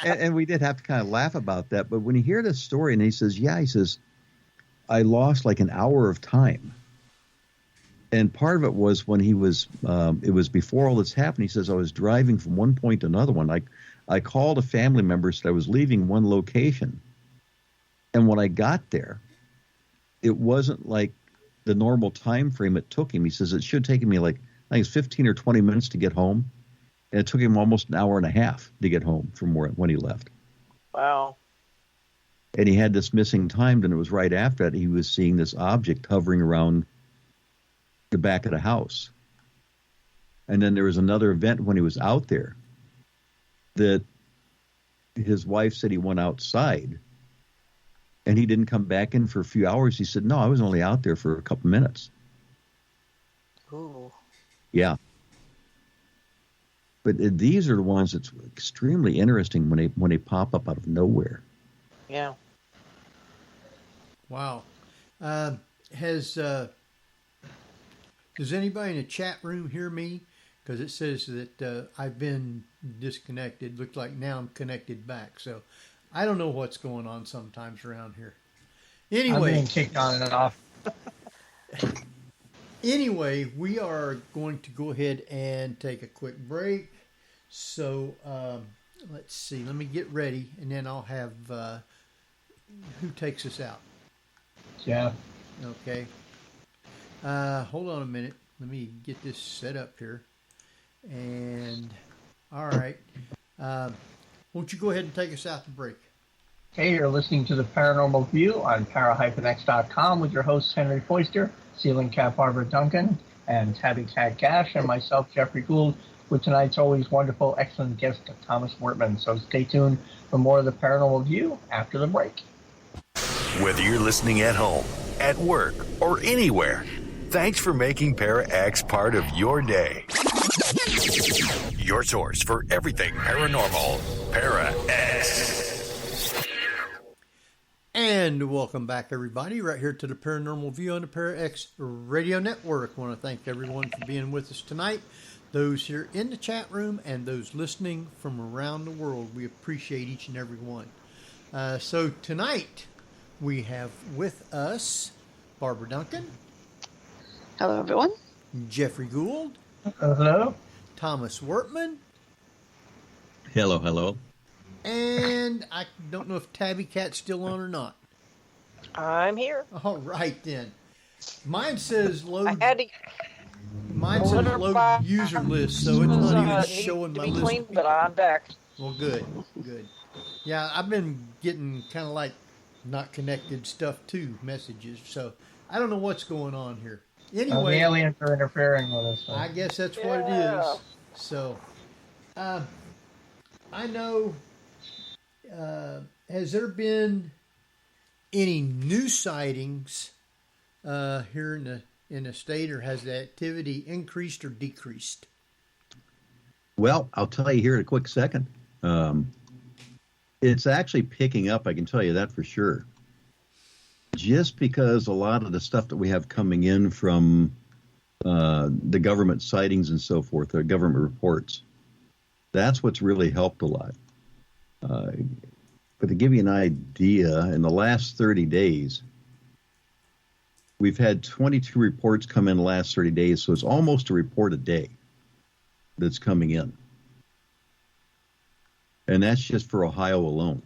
and we did have to kind of laugh about that. But when you hear this story, and he says, I lost like an hour of time. And part of it was when he was, it was before all this happened. He says, I was driving from one point to another one. I called a family member, said I was leaving one location. And when I got there, it wasn't like the normal time frame it took him. He says it should have taken me like, I think it's 15 or 20 minutes to get home. And it took him almost an hour and a half to get home from when he left. Wow. And he had this missing time, and it was right after that he was seeing this object hovering around the back of the house. And then there was another event when he was out there that his wife said he went outside, and he didn't come back in for a few hours. He said, no, I was only out there for a couple minutes. Ooh. Yeah. But these are the ones that's extremely interesting when they pop up out of nowhere. Yeah. Wow. Does anybody in the chat room hear me? Because it says that I've been disconnected. Looks like now I'm connected back. So I don't know what's going on sometimes around here. Anyway. I'm being kicked on and off. Anyway, we are going to go ahead and take a quick break. So let's see. Let me get ready, and then I'll have who takes us out. Yeah. Okay. Hold on a minute. Let me get this set up here. And all right. Won't you go ahead and take us out to break? Hey, you're listening to the Paranormal View on para-x.com with your hosts Henry Foister, Ceiling Cap Barbara Duncan, and Tabby Cat Gash, and myself, Jeffrey Gould, with tonight's always wonderful, excellent guest, Thomas Wertman. So stay tuned for more of the Paranormal View after the break. Whether you're listening at home, at work, or anywhere, thanks for making Para-X part of your day. Your source for everything paranormal, Para-X. And welcome back, everybody, right here to the Paranormal View on the Para-X Radio Network. I want to thank everyone for being with us tonight. Those here in the chat room and those listening from around the world, we appreciate each and every one. So tonight we have with us Barbara Duncan. Hello, everyone. Jeffrey Gould. Hello. Thomas Wertman. Hello, hello. And I don't know if Tabby Cat's still on or not. I'm here. All right, then. Mine says load. Mine Load says load user list, so it's not even showing my list. Clean, but I'm back. Well, good. Yeah, I've been getting kind of like not connected stuff too, messages. So I don't know what's going on here. Anyway, the aliens are interfering with us. So. I guess that's what it is. So, I know. Has there been any new sightings here in the state, or has the activity increased or decreased? Well, I'll tell you here in a quick second. It's actually picking up, I can tell you that for sure. Just because a lot of the stuff that we have coming in from the government sightings and so forth, the government reports, that's what's really helped a lot. But to give you an idea, in the last 30 days, we've had 22 reports come in the last 30 days, so it's almost a report a day that's coming in. And that's just for Ohio alone.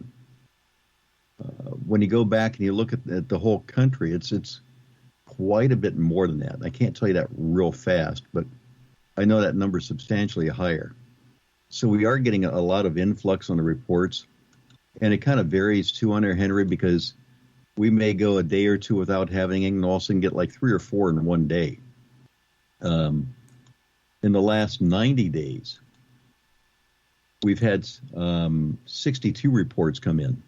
When you go back and you look at the whole country, it's quite a bit more than that. I can't tell you that real fast, but I know that number is substantially higher. So we are getting a lot of influx on the reports, and it kind of varies too on there, Henry, because we may go a day or two without having it and all of a sudden get like 3 or 4 in one day. In the last 90 days, we've had 62 reports come in.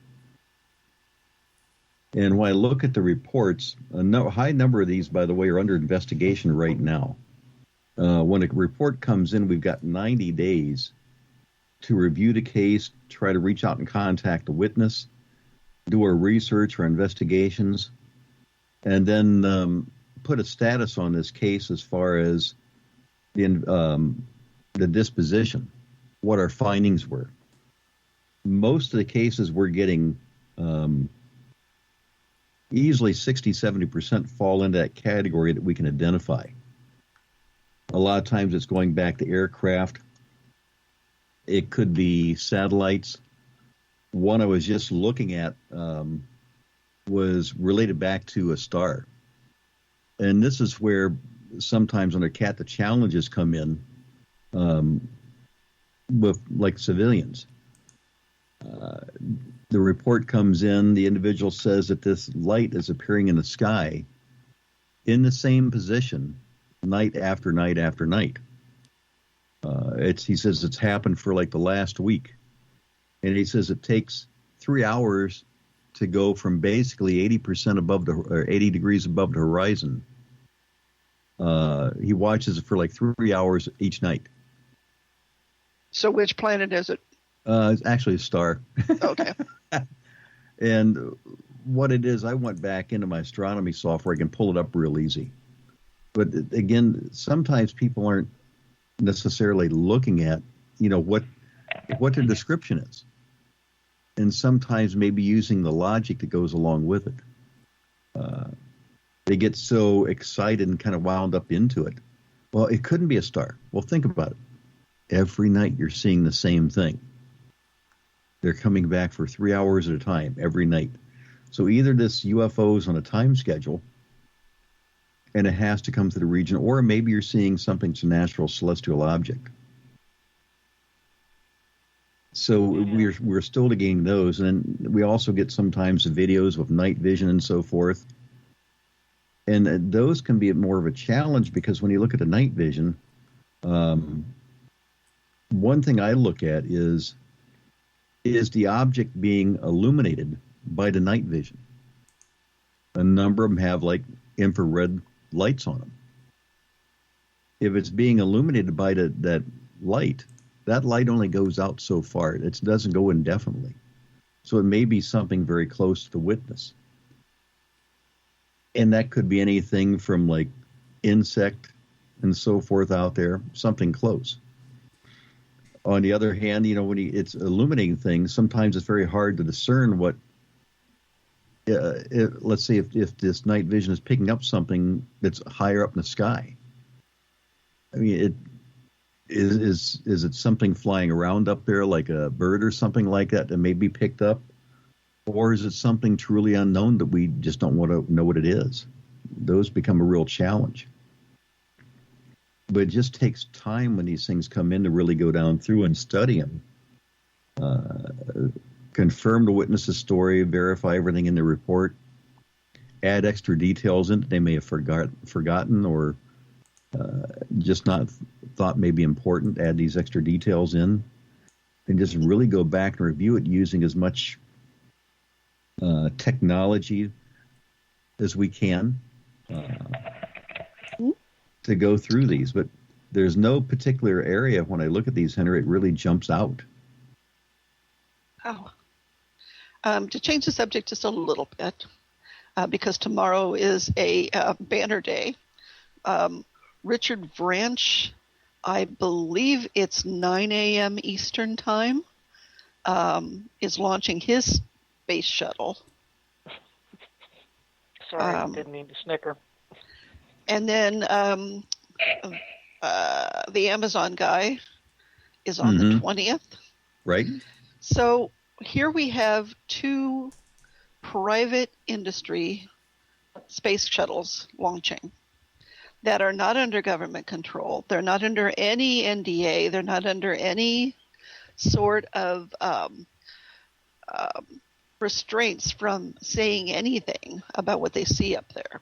And when I look at the reports, a high number of these, by the way, are under investigation right now. When a report comes in, we've got 90 days to review the case, try to reach out and contact the witness, do our research or investigations, and then put a status on this case as far as the disposition, what our findings were. Most of the cases we're getting easily 60-70% fall into that category that we can identify. A lot of times it's going back to aircraft. It could be satellites. One I was just looking at was related back to a star. And this is where sometimes under CAT the challenges come in with like civilians. The report comes in, the individual says that this light is appearing in the sky in the same position night after night after night. He says it's happened for like the last week. And he says it takes 3 hours to go from basically 80% above or 80 degrees above the horizon. He watches it for like 3 hours each night. So which planet is it? It's actually a star. Okay. And what it is, I went back into my astronomy software. I can pull it up real easy. But again, sometimes people aren't necessarily looking at, what the description is. And sometimes maybe using the logic that goes along with it. They get so excited and kind of wound up into it. Well, it couldn't be a star. Well, think about it. Every night you're seeing the same thing. They're coming back for 3 hours at a time every night. So either this UFO is on a time schedule and it has to come to the region, or maybe you're seeing something to natural celestial object. So we're still getting those. And then we also get sometimes videos of night vision and so forth. And those can be more of a challenge because when you look at the night vision, one thing I look at is the object being illuminated by the night vision? A number of them have like infrared lights on them. If it's being illuminated by that light only goes out so far. It doesn't go indefinitely. So it may be something very close to the witness. And that could be anything from like insect and so forth out there, something close. On the other hand, when it's illuminating things, sometimes it's very hard to discern what, let's say if this night vision is picking up something that's higher up in the sky. I mean, is it something flying around up there like a bird or something like that may be picked up? Or is it something truly unknown that we just don't want to know what it is? Those become a real challenge. But it just takes time when these things come in to really go down through and study them. Confirm the witness's story, verify everything in the report, add extra details in that they may have forgotten or just not thought may be important, add these extra details in, and just really go back and review it using as much technology as we can to go through these. But there's no particular area when I look at these, Henry, it really jumps out. Oh. To change the subject just a little bit, because tomorrow is a banner day, Richard Branch, I believe it's 9 a.m. Eastern time, is launching his space shuttle. Sorry, didn't mean to snicker. And then the Amazon guy is on the 20th. Right. So here we have two private industry space shuttles launching that are not under government control. They're not under any NDA. They're not under any sort of restraints from saying anything about what they see up there.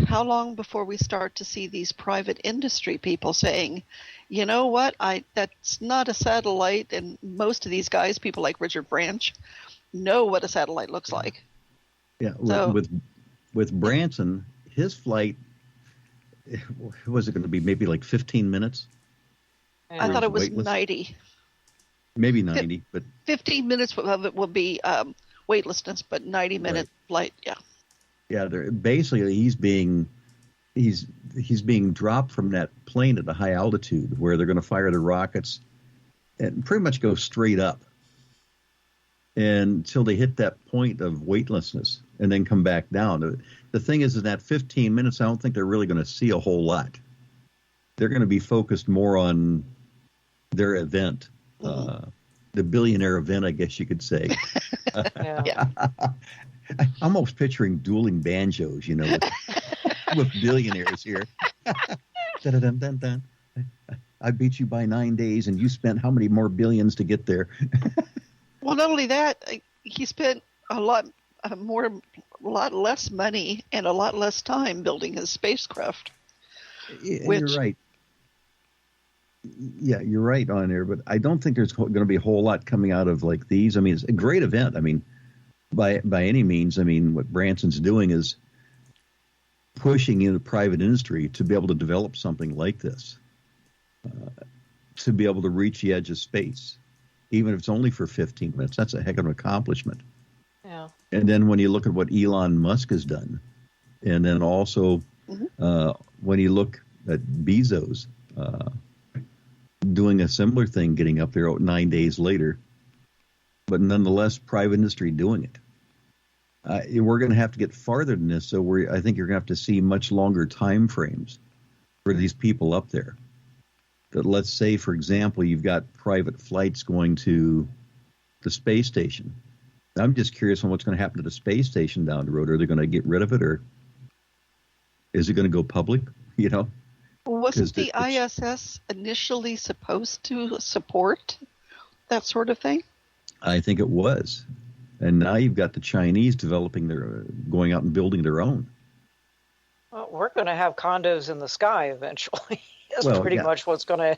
How long before we start to see these private industry people saying, you know what, that's not a satellite, and most of these guys, people like Richard Branch, know what a satellite looks like. Yeah, so, with Branson, his flight, was it going to be maybe like 15 minutes? I thought it was weightless? 90. Maybe 90, but 15 minutes of it will be weightlessness, but 90-minute flight, yeah. Yeah, basically he's being dropped from that plane at a high altitude where they're going to fire the rockets and pretty much go straight up until they hit that point of weightlessness and then come back down. The thing is, in that 15 minutes, I don't think they're really going to see a whole lot. They're going to be focused more on their event, the billionaire event, I guess you could say. Yeah. I'm almost picturing dueling banjos, with billionaires here. Dun-dun-dun-dun. I beat you by 9 days, and you spent how many more billions to get there? Well, not only that, he spent a lot less money and a lot less time building his spacecraft. You're right. Yeah, you're right on there, but I don't think there's going to be a whole lot coming out of like these. I mean, it's a great event. I mean, by any means, I mean, what Branson's doing is pushing in the private industry to be able to develop something like this, to be able to reach the edge of space, even if it's only for 15 minutes. That's a heck of an accomplishment. Yeah. And then when you look at what Elon Musk has done, and then also when you look at Bezos doing a similar thing, getting up there 9 days later, but nonetheless, private industry doing it. we're going to have to get farther than this. So I think you're going to have to see much longer time frames for these people up there. That, let's say, for example, you've got private flights going to the space station. I'm just curious on what's going to happen to the space station down the road. Are they going to get rid of it, or is it going to go public? You know, wasn't the ISS initially supposed to support that sort of thing? I think it was, and now you've got the Chinese going out and building their own. Well, we're going to have condos in the sky eventually. That's pretty yeah. much what's going to.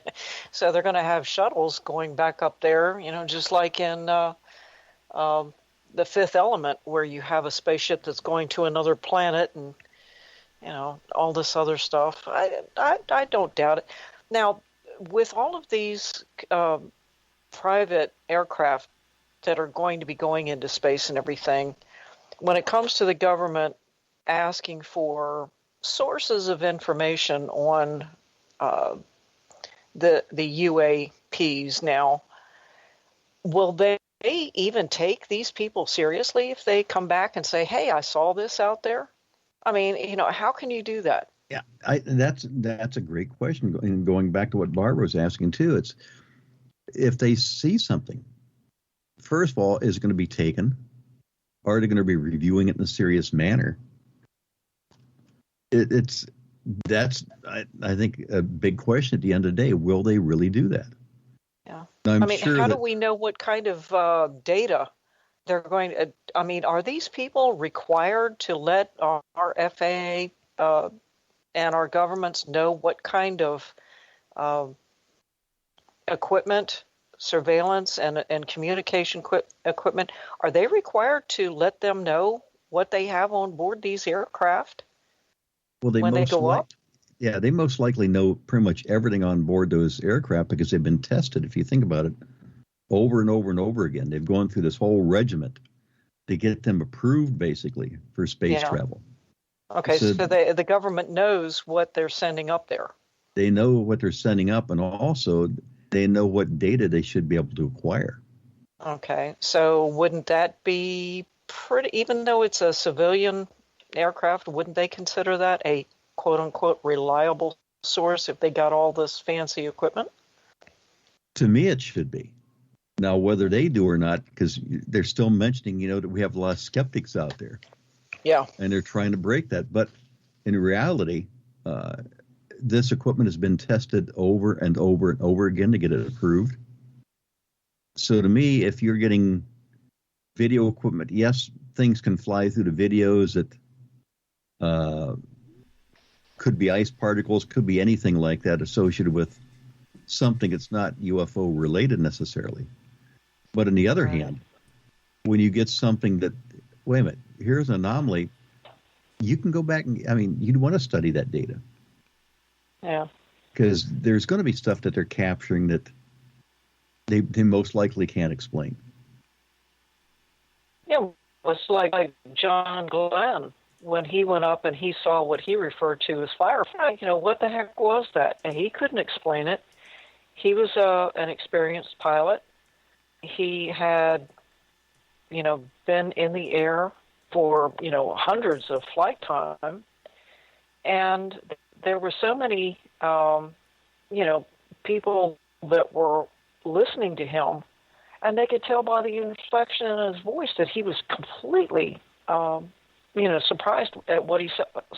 So they're going to have shuttles going back up there. You know, just like in The Fifth Element, where you have a spaceship that's going to another planet, and you know all this other stuff. I don't doubt it. Now, with all of these private aircraft that are going to be going into space and everything, when it comes to the government asking for sources of information on the UAPs now, will they even take these people seriously if they come back and say, hey, I saw this out there? I mean, you know, how can you do that? Yeah, that's a great question. And going back to what Barbara was asking too, it's if they see something, first of all, is it going to be taken? Are they going to be reviewing it in a serious manner? I think a big question at the end of the day. Will they really do that? Yeah. I mean, how do we know what kind of data they're going to? I mean, are these people required to let our FAA and our governments know what kind of equipment, surveillance, and communication equipment? Are they required to let them know what they have on board these aircraft? Well, they most likely know pretty much everything on board those aircraft because they've been tested. If you think about it, over and over and over again, they've gone through this whole regiment to get them approved, basically, for space travel. Okay, so the government knows what they're sending up there. They know what they're sending up, and also they know what data they should be able to acquire. Okay, so wouldn't that be pretty, even though it's a civilian aircraft, wouldn't they consider that a quote-unquote reliable source if they got all this fancy equipment? To me, it should be. Now, whether they do or not, because they're still mentioning, you know, that we have a lot of skeptics out there. Yeah. And they're trying to break that. But in reality, this equipment has been tested over and over and over again to get it approved. So to me, if you're getting video equipment, yes, things can fly through the videos that could be ice particles, could be anything like that associated with something that's not UFO related necessarily. But on the other hand, when you get something that, wait a minute, here's an anomaly, you can go back and, I mean, you'd want to study that data. Yeah. Because there's going to be stuff that they're capturing that they most likely can't explain. Yeah, it's like John Glenn, when he went up and he saw what he referred to as firefly. You know, what the heck was that? And he couldn't explain it. He was an experienced pilot. He had, you know, been in the air for, you know, hundreds of flight time. And there were so many, you know, people that were listening to him, and they could tell by the inflection in his voice that he was completely, you know, surprised at what he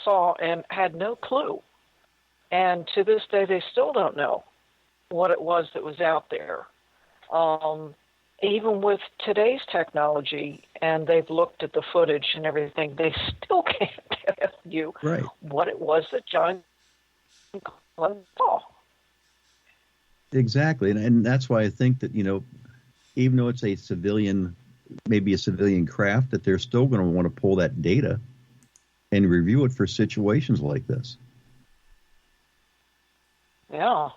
saw and had no clue. And to this day, they still don't know what it was that was out there. Even with today's technology, and they've looked at the footage and everything, they still can't tell you what it was that John Glenn saw. Exactly, and that's why I think that, you know, even though it's a civilian, maybe a civilian craft, that they're still going to want to pull that data and review it for situations like this. Yeah.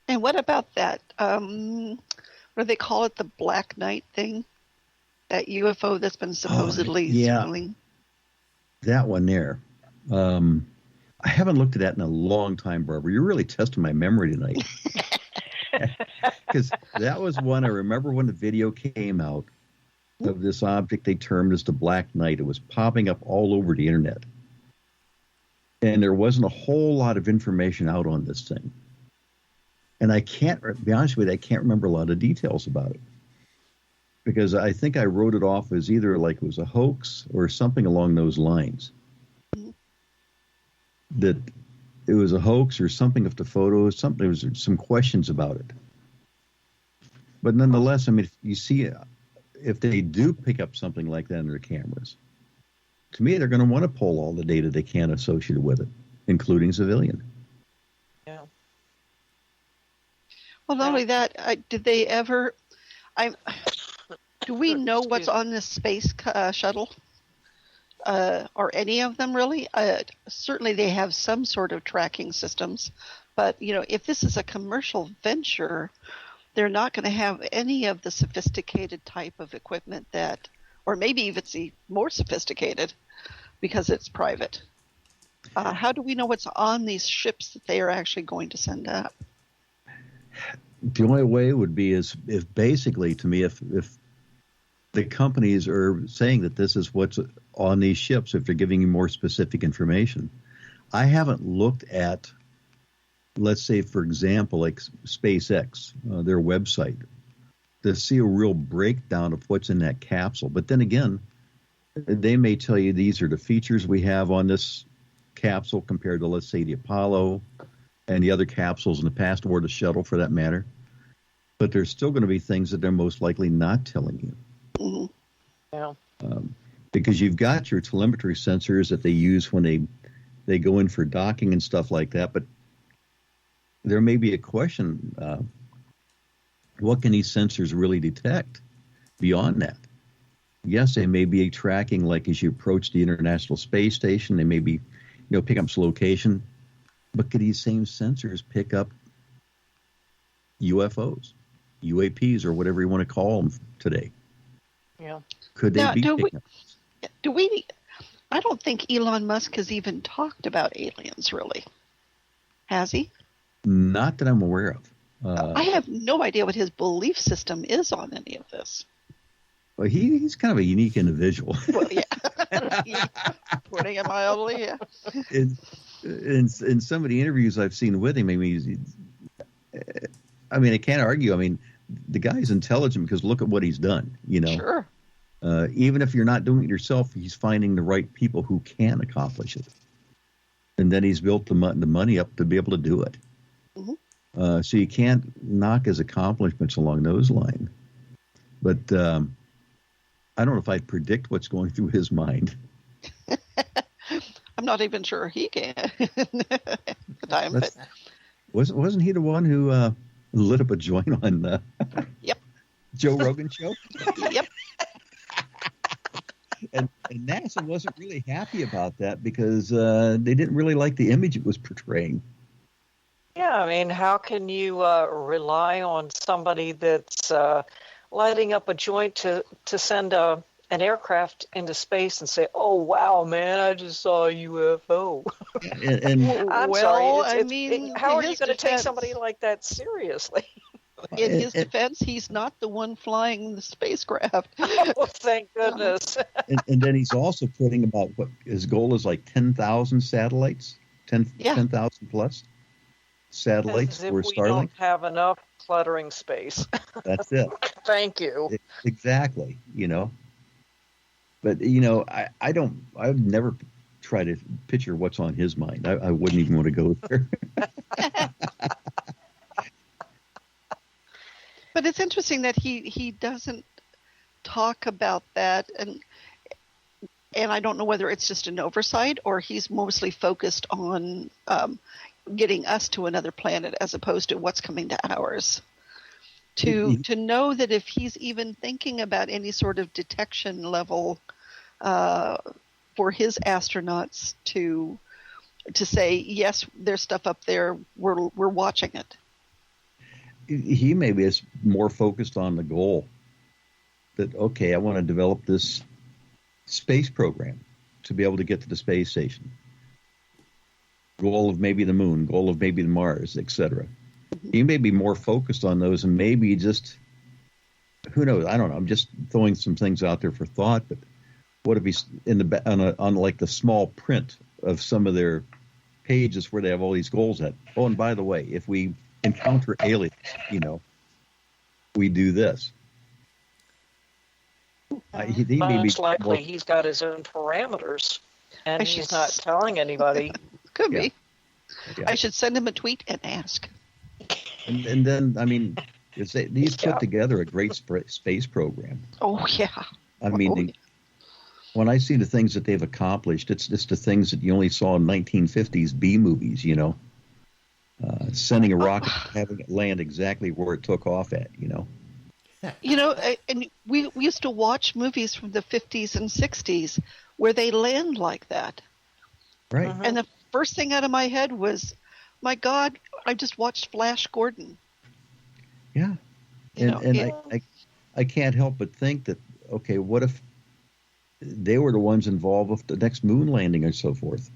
And what about that, what do they call it, the Black Knight thing? That UFO that's been supposedly circling? That one there. I haven't looked at that in a long time, Barbara. You're really testing my memory tonight. Because that was one I remember when the video came out. of this object they termed as the Black Knight. It was popping up all over the internet. And there wasn't a whole lot of information out on this thing. And I can't, to be honest with you, I can't remember a lot of details about it. Because I think I wrote it off as either like it was a hoax or something along those lines. That it was a hoax or something with the photos, something, there was some questions about it. But nonetheless, I mean, if you see, if they do pick up something like that in their cameras, to me, they're going to want to pull all the data they can associated with it, including civilian. Yeah. Well, not only that, did they ever? Do we know what's on this space shuttle? Or any of them really? Certainly, they have some sort of tracking systems, but if this is a commercial venture, they're not going to have any of the sophisticated type of equipment that, or maybe even more sophisticated, because it's private. How do we know what's on these ships that they are actually going to send up? The only way would be is if basically, to me, if the companies are saying that this is what's on these ships, if they're giving you more specific information. I haven't looked at, let's say, for example, like SpaceX, their website, to see a real breakdown of what's in that capsule. But then again, they may tell you these are the features we have on this capsule compared to, let's say, the Apollo and the other capsules in the past, or the shuttle for that matter. But there's still going to be things that they're most likely not telling you. Mm-hmm. Yeah. Because you've got your telemetry sensors that they use when they go in for docking and stuff like that. But there may be a question, what can these sensors really detect beyond that? Yes, they may be tracking, like as you approach the International Space Station, they may be, pick up some location. But could these same sensors pick up UFOs, UAPs, or whatever you want to call them today? Yeah. Could they be picking up? I don't think Elon Musk has even talked about aliens, really. Has he? Not that I'm aware of. I have no idea what his belief system is on any of this. Well, he's kind of a unique individual. Well, yeah. Putting it mildly, yeah. In some of the interviews I've seen with him, I can't argue. I mean, the guy's intelligent because look at what he's done, Sure. Even if you're not doing it yourself, he's finding the right people who can accomplish it. And then he's built the money up to be able to do it. Mm-hmm. So you can't knock his accomplishments along those lines. But I don't know if I'd predict what's going through his mind. I'm not even sure he can at the time. But wasn't he the one who lit up a joint on Yep. Joe Rogan's show? Yep. And NASA wasn't really happy about that because they didn't really like the image it was portraying. Yeah, how can you rely on somebody that's lighting up a joint to send an aircraft into space and say, "Oh wow, man, I just saw a UFO." And I'm sorry. How are you going to take somebody like that seriously? In his defense, he's not the one flying the spacecraft. Oh, thank goodness. and then he's also putting about what his goal is, like 10,000 satellites, 10,000 plus satellites for Starlink. We don't have enough cluttering space. That's it. Thank you. Exactly. But I've never tried to picture what's on his mind. I wouldn't even want to go there. But it's interesting that he doesn't talk about that, and I don't know whether it's just an oversight or he's mostly focused on getting us to another planet as opposed to what's coming to ours. To know that if he's even thinking about any sort of detection level for his astronauts to say, yes, there's stuff up there, we're watching it. He maybe is more focused on the goal that, okay, I want to develop this space program to be able to get to the space station. Goal of maybe the moon, goal of maybe the Mars, etc. He may be more focused on those and maybe just who knows? I don't know. I'm just throwing some things out there for thought. But what if he's on like the small print of some of their pages where they have all these goals at? Oh, and by the way, if we encounter aliens, we do this. Most likely, he's got his own parameters, and he's not telling anybody. Could be. Yeah. I should send him a tweet and ask. And then, I mean, he's put together a great space program. Oh, yeah. I mean, when I see the things that they've accomplished, it's just the things that you only saw in 1950s B movies, sending a rocket, having it land exactly where it took off at, And we used to watch movies from the 50s and 60s where they land like that. Right. And the first thing out of my head was, my God, I just watched Flash Gordon. Yeah. I can't help but think that, okay, what if they were the ones involved with the next moon landing and so forth?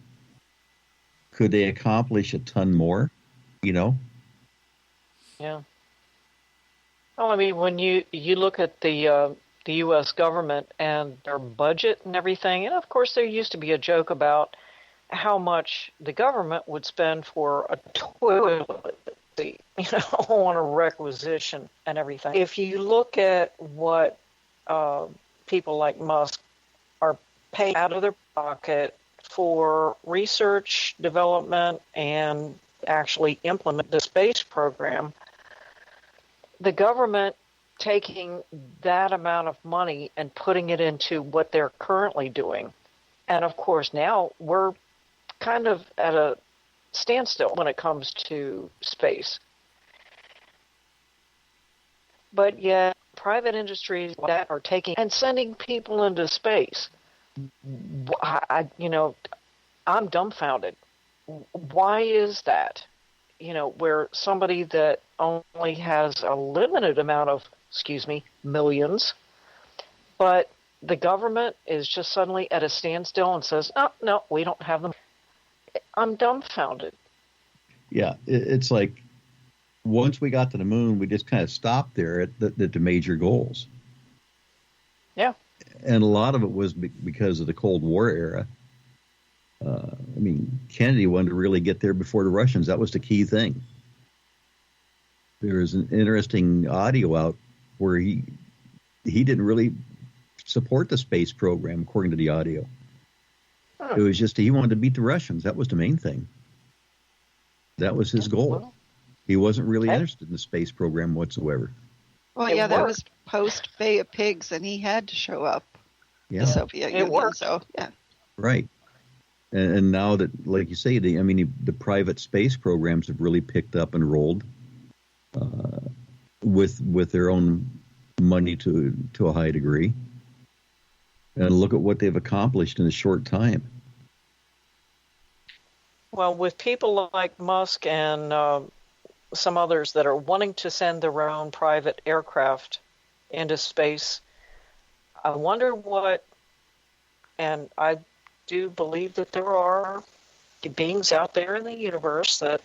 Could they accomplish a ton more, Yeah. Well, I mean, when you look at the U.S. government and their budget and everything, and of course there used to be a joke about how much the government would spend for a toilet seat, on a requisition and everything. If you look at what people like Musk are paying out of their pocket for research, development, and actually implement the space program, the government taking that amount of money and putting it into what they're currently doing. And of course, now we're kind of at a standstill when it comes to space. But yet, private industries that are taking and sending people into space, I'm dumbfounded. Why is that? Where somebody that only has a limited amount of, millions, but the government is just suddenly at a standstill and says, oh, no, we don't have them. I'm dumbfounded. Yeah, it's like once we got to the moon, we just kind of stopped there at the major goals. Yeah. And a lot of it was because of the Cold War era. Kennedy wanted to really get there before the Russians. That was the key thing. There is an interesting audio out where he didn't really support the space program, according to the audio. Oh. It was just he wanted to beat the Russians. That was the main thing. That was his goal. Well, he wasn't really interested in the space program whatsoever. Well, yeah, that was post Bay of Pigs, and he had to show up. Yeah. The Soviet Union. Worked. So, yeah. Right. And now that, like you say, the private space programs have really picked up and rolled with their own money to a high degree. And look at what they've accomplished in a short time. Well, with people like Musk and some others that are wanting to send their own private aircraft into space, I wonder what, and I do believe that there are beings out there in the universe that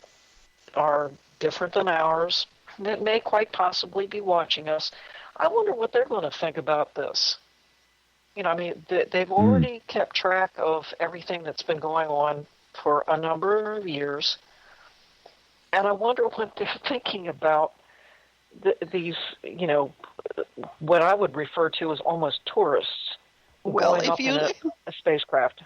are different than ours, that may quite possibly be watching us. I wonder what they're going to think about this. They've already kept track of everything that's been going on for a number of years, and I wonder what they're thinking about these, what I would refer to as almost tourists. Well, if you a spacecraft.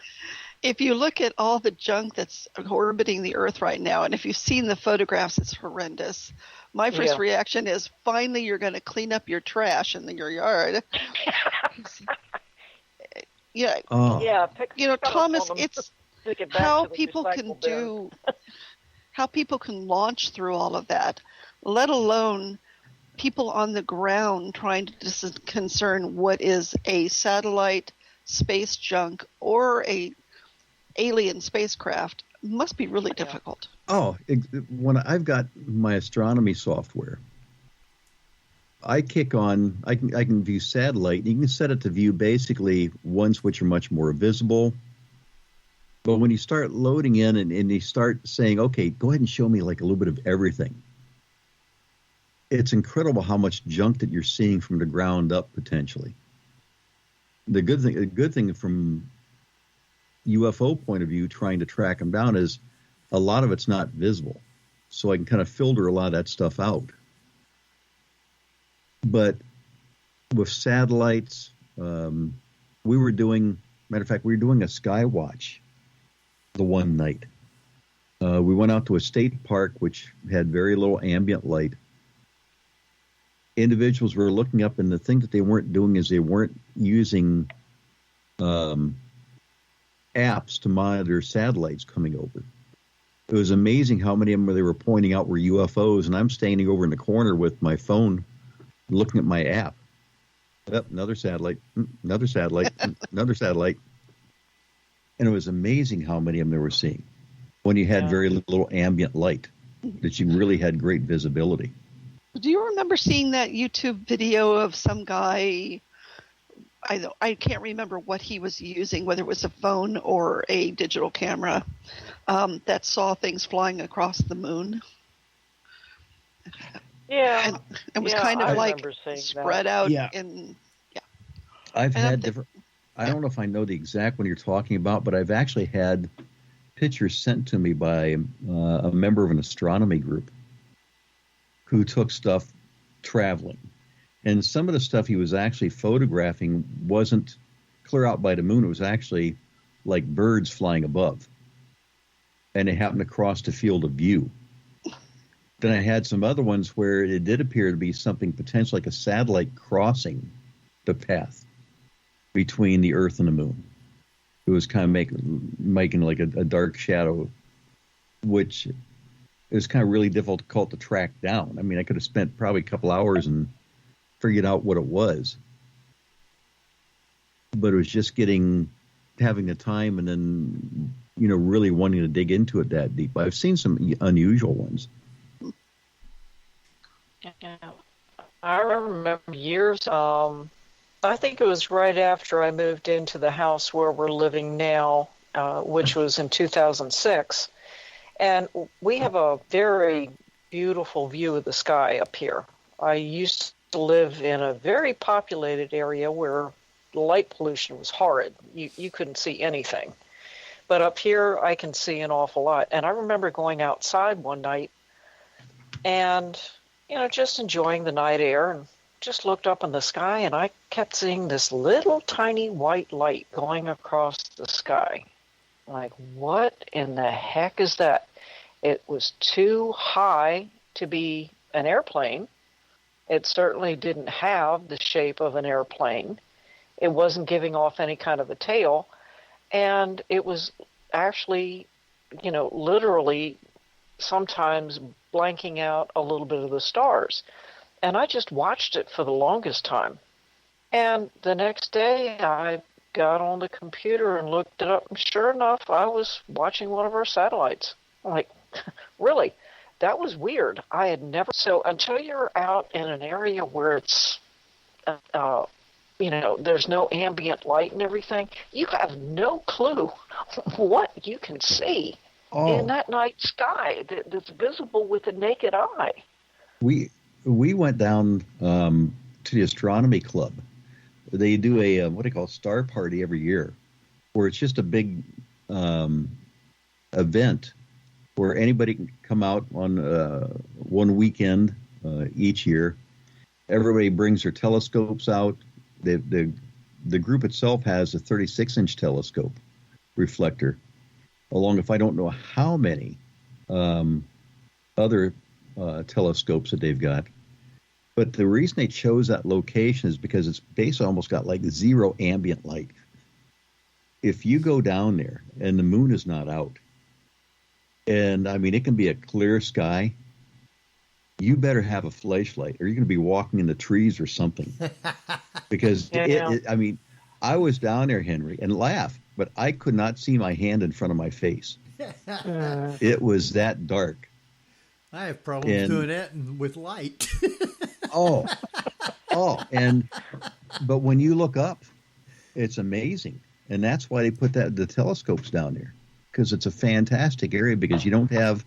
If you look at all the junk that's orbiting the Earth right now, and if you've seen the photographs, it's horrendous. My first reaction is, finally, you're going to clean up your trash in your yard. Yeah. Oh. Yeah. Thomas, it's how people can do, how people can launch through all of that, let alone people on the ground trying to discern what is a satellite space junk or a alien spacecraft must be really difficult. Oh, when I've got my astronomy software, I kick on, I can view satellite, and you can set it to view basically ones which are much more visible. But when you start loading in and you start saying, okay, go ahead and show me like a little bit of everything, it's incredible how much junk that you're seeing from the ground up potentially. The good thing from UFO point of view, trying to track them down, is a lot of it's not visible. So I can kind of filter a lot of that stuff out. But with satellites, we were doing a sky watch the one night. We went out to a state park which had very little ambient light. Individuals were looking up, and the thing that they weren't doing is they weren't using apps to monitor satellites coming over. It was amazing how many of them they were pointing out were UFOs, and I'm standing over in the corner with my phone looking at my app. Yep, another satellite, another satellite, another satellite. And it was amazing how many of them they were seeing when you had very little ambient light, that you really had great visibility. Do you remember seeing that YouTube video of some guy? I can't remember what he was using, whether it was a phone or a digital camera, that saw things flying across the moon. Yeah, and it was kind of like spread out. Yeah. I've had different. I don't know if I know the exact one you're talking about, but I've actually had pictures sent to me by a member of an astronomy group who took stuff traveling. And some of the stuff he was actually photographing wasn't clear out by the moon. It was actually like birds flying above. And it happened to cross the field of view. Then I had some other ones where it did appear to be something potentially like a satellite crossing the path between the Earth and the moon. It was kind of making like a dark shadow, which is kind of really difficult to track down. I mean, I could have spent probably a couple hours and figured out what it was. But it was just having the time and then, really wanting to dig into it that deep. I've seen some unusual ones. Yeah. I remember years, I think it was right after I moved into the house where we're living now, which was in 2006. And we have a very beautiful view of the sky up here. I used to live in a very populated area where light pollution was horrid. You couldn't see anything. But up here, I can see an awful lot. And I remember going outside one night and, just enjoying the night air, and just looked up in the sky, and I kept seeing this little tiny white light going across the sky. Like, what in the heck is that? It was too high to be an airplane. It certainly didn't have the shape of an airplane. It wasn't giving off any kind of a tail. And it was actually, literally sometimes blanking out a little bit of the stars. And I just watched it for the longest time. And the next day I got on the computer and looked it up, and sure enough, I was watching one of our satellites. I'm like, really? That was weird. I had never... So until you're out in an area where it's, there's no ambient light and everything, you have no clue what you can see in that night sky that's visible with the naked eye. We went down to the astronomy club. They do a what they call star party every year, where it's just a big event where anybody can come out on one weekend each year. Everybody brings their telescopes out. The group itself has a 36-inch telescope reflector, along with I don't know how many other telescopes that they've got. But the reason they chose that location is because it's basically almost got like zero ambient light. If you go down there and the moon is not out, and I mean, it can be a clear sky, you better have a flashlight or you're going to be walking in the trees or something. Because, I was down there, Henry, and laughed, but I could not see my hand in front of my face. It was that dark. I have problems doing that with light. But when you look up, it's amazing. And that's why they put the telescopes down there, because it's a fantastic area, because you don't have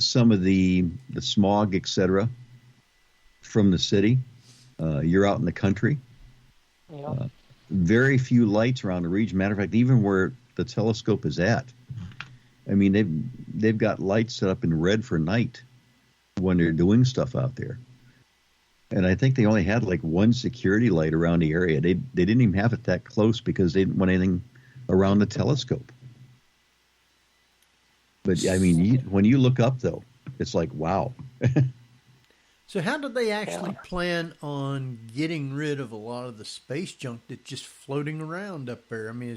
some of the smog, etc., from the city. You're out in the country. Yeah. Very few lights around the region. Matter of fact, even where the telescope is at, I mean, they've got lights set up in red for night when they're doing stuff out there. And I think they only had like one security light around the area. They didn't even have it that close because they didn't want anything around the telescope. But I mean, when you look up though, it's like, wow. So how did they actually plan on getting rid of a lot of the space junk that's just floating around up there? I mean,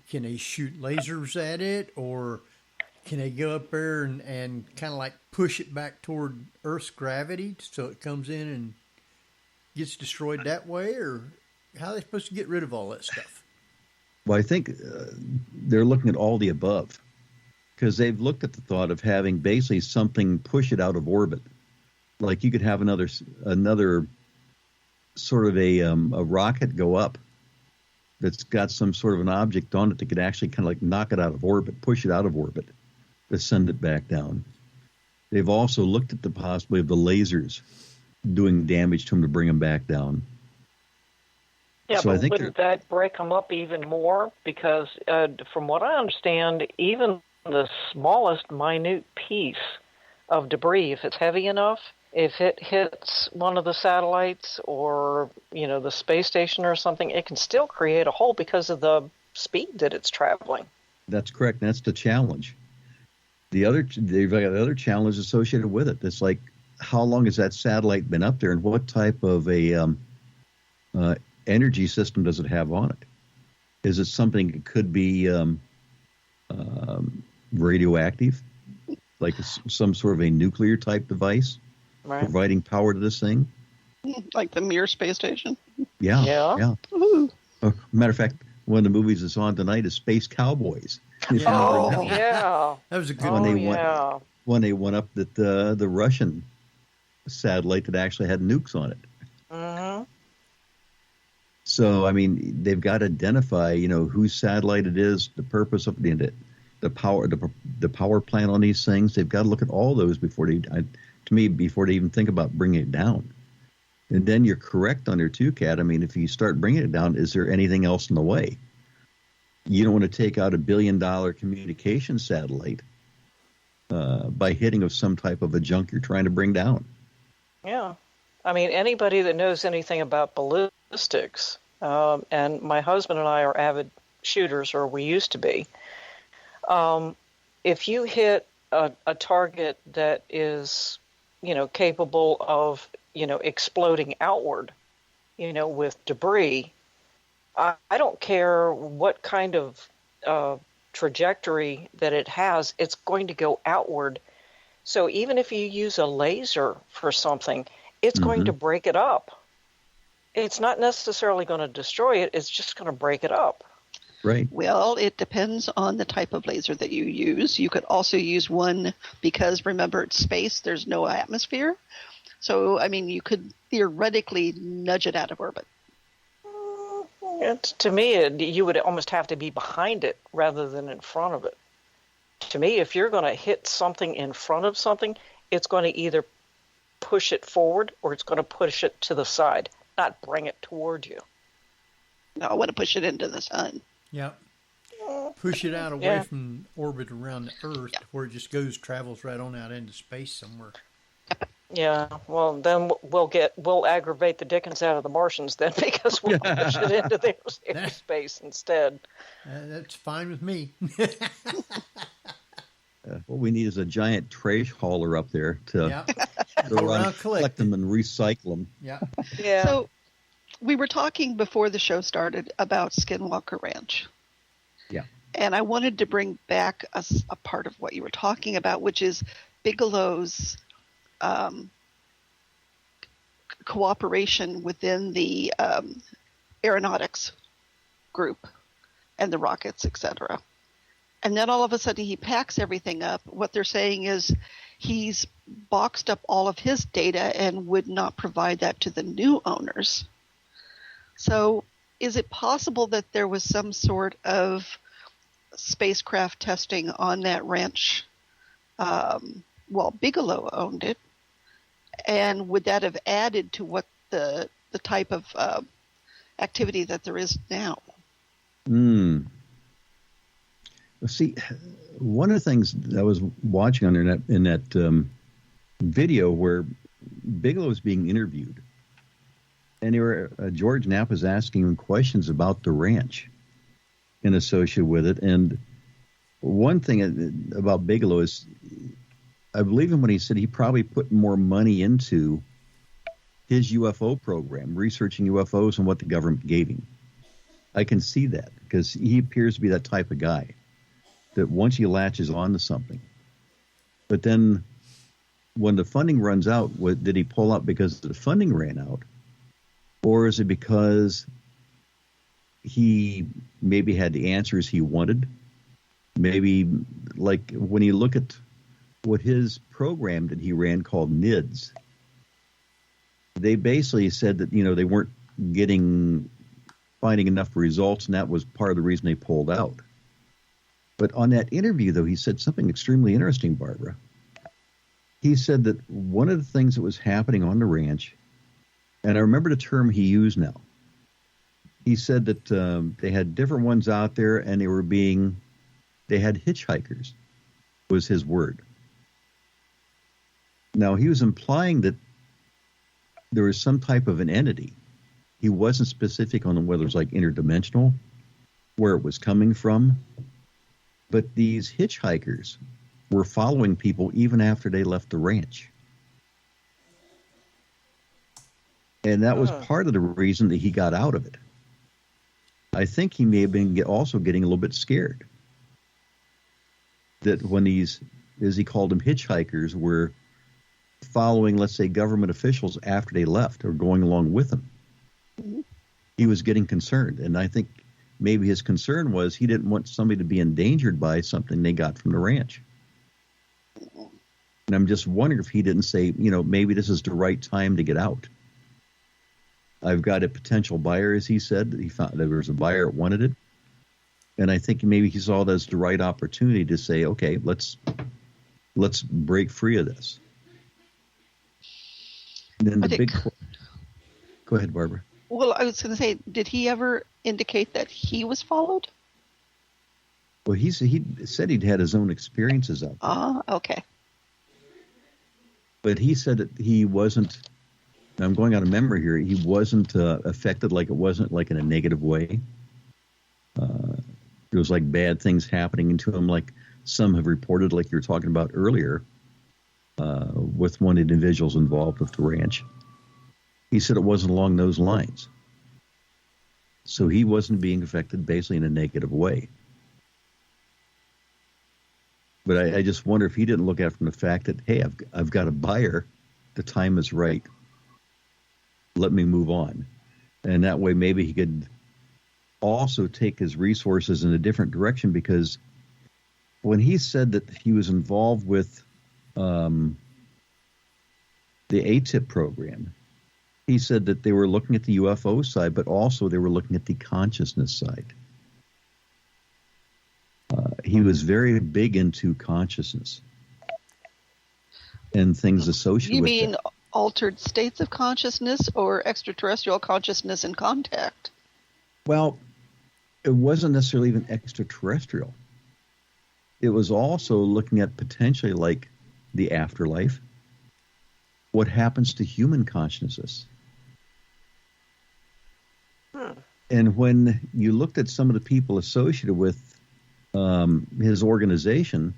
can they shoot lasers at it, or can they go up there and kind of like push it back toward Earth's gravity so it comes in and gets destroyed that way? Or how are they supposed to get rid of all that stuff? Well, I think they're looking at all the above, because they've looked at the thought of having basically something push it out of orbit. Like you could have another sort of a rocket go up that's got some sort of an object on it that could actually kind of like knock it out of orbit, push it out of orbit, to send it back down. They've also looked at the possibility of the lasers doing damage to them to bring them back down. Yeah, so but wouldn't that break them up even more? Because from what I understand, even the smallest minute piece of debris, if it's heavy enough, if it hits one of the satellites or, the space station or something, it can still create a hole because of the speed that it's traveling. That's correct. That's the challenge. They've got other challenge associated with it. It's like, how long has that satellite been up there, and what type of a energy system does it have on it? Is it something that could be radioactive, like some sort of a nuclear type device, right, providing power to this thing? Like the Mir space station? Yeah. Matter of fact, one of the movies that's on tonight is Space Cowboys. Yeah. That was a good one. When they went up the Russian satellite that actually had nukes on it. Mm-hmm. So, I mean, they've got to identify, whose satellite it is, the purpose of the power plant on these things. They've got to look at all those before they even think about bringing it down. And then you're correct on there too, Kat. I mean, if you start bringing it down, is there anything else in the way? You don't want to take out $1 billion communication satellite by hitting of some type of a junk you're trying to bring down. Yeah. I mean, anybody that knows anything about ballistics, and my husband and I are avid shooters, or we used to be, if you hit a target that is, capable of, exploding outward, with debris, I don't care what kind of trajectory that it has, it's going to go outward. So even if you use a laser for something, it's going to break it up. It's not necessarily going to destroy it, it's just going to break it up. Right. Well, it depends on the type of laser that you use. You could also use one because, remember, it's space, there's no atmosphere. So, I mean, you could theoretically nudge it out of orbit. To me, you would almost have to be behind it rather than in front of it. To me, if you're going to hit something in front of something, it's going to either push it forward or it's going to push it to the side, not bring it toward you. No, I want to push it into the sun. Yeah. Push it out away from orbit around the Earth where it just travels right on out into space somewhere. Yeah, well, then we'll aggravate the dickens out of the Martians then, because we'll push it into their space instead. That's fine with me. What we need is a giant trash hauler up there to go around, collect them and recycle them. Yeah. So we were talking before the show started about Skinwalker Ranch. Yeah. And I wanted to bring back a part of what you were talking about, which is Bigelow's cooperation within the aeronautics group and the rockets, etc. And then all of a sudden he packs everything up. What they're saying is he's boxed up all of his data and would not provide that to the new owners. So is it possible that there was some sort of spacecraft testing on that ranch while Bigelow owned it? And would that have added to what the type of activity that there is now? See, one of the things I was watching on in that video where Bigelow was being interviewed, and George Knapp was asking him questions about the ranch and associated with it. And one thing about Bigelow is, I believe him when he said he probably put more money into his UFO program, researching UFOs and what the government gave him. I can see that because he appears to be that type of guy that once he latches on to something. But then when the funding runs out, did he pull out because the funding ran out? Or is it because he maybe had the answers he wanted? Maybe, like when you look at what his program that he ran called NIDS, they basically said that, they weren't finding enough results, and that was part of the reason they pulled out. But on that interview, though, he said something extremely interesting, Barbara. He said that one of the things that was happening on the ranch, and I remember the term he used now, he said that they had different ones out there, and they had hitchhikers, was his word. Now, he was implying that there was some type of an entity. He wasn't specific on whether it was like interdimensional, where it was coming from. But these hitchhikers were following people even after they left the ranch. And that was part of the reason that he got out of it. I think he may have been also getting a little bit scared. That when these, as he called them, hitchhikers, were following, let's say, government officials after they left or going along with them, he was getting concerned. And I think maybe his concern was he didn't want somebody to be endangered by something they got from the ranch. And I'm just wondering if he didn't say, maybe this is the right time to get out. I've got a potential buyer, as he said. He found there was a buyer that wanted it. And I think maybe he saw that as the right opportunity to say, okay, let's break free of this. And then go ahead, Barbara. Well, I was going to say, did he ever indicate that he was followed? Well, he said he'd had his own experiences out there. Okay. But he said that he wasn't, I'm going out of memory here, he wasn't affected, like it wasn't like in a negative way. It was like bad things happening to him, like some have reported, like you were talking about earlier, with one of the individuals involved with the ranch. He said it wasn't along those lines. So he wasn't being affected basically in a negative way. But I just wonder if he didn't look at it from the fact that, hey, I've got a buyer. The time is right. Let me move on. And that way maybe he could also take his resources in a different direction, because when he said that he was involved with the ATIP program, he said that they were looking at the UFO side, but also they were looking at the consciousness side. He was very big into consciousness and things associated with it. You mean altered states of consciousness or extraterrestrial consciousness in contact? Well, it wasn't necessarily even extraterrestrial. It was also looking at potentially like the afterlife. What happens to human consciousness? And when you looked at some of the people associated with his organization,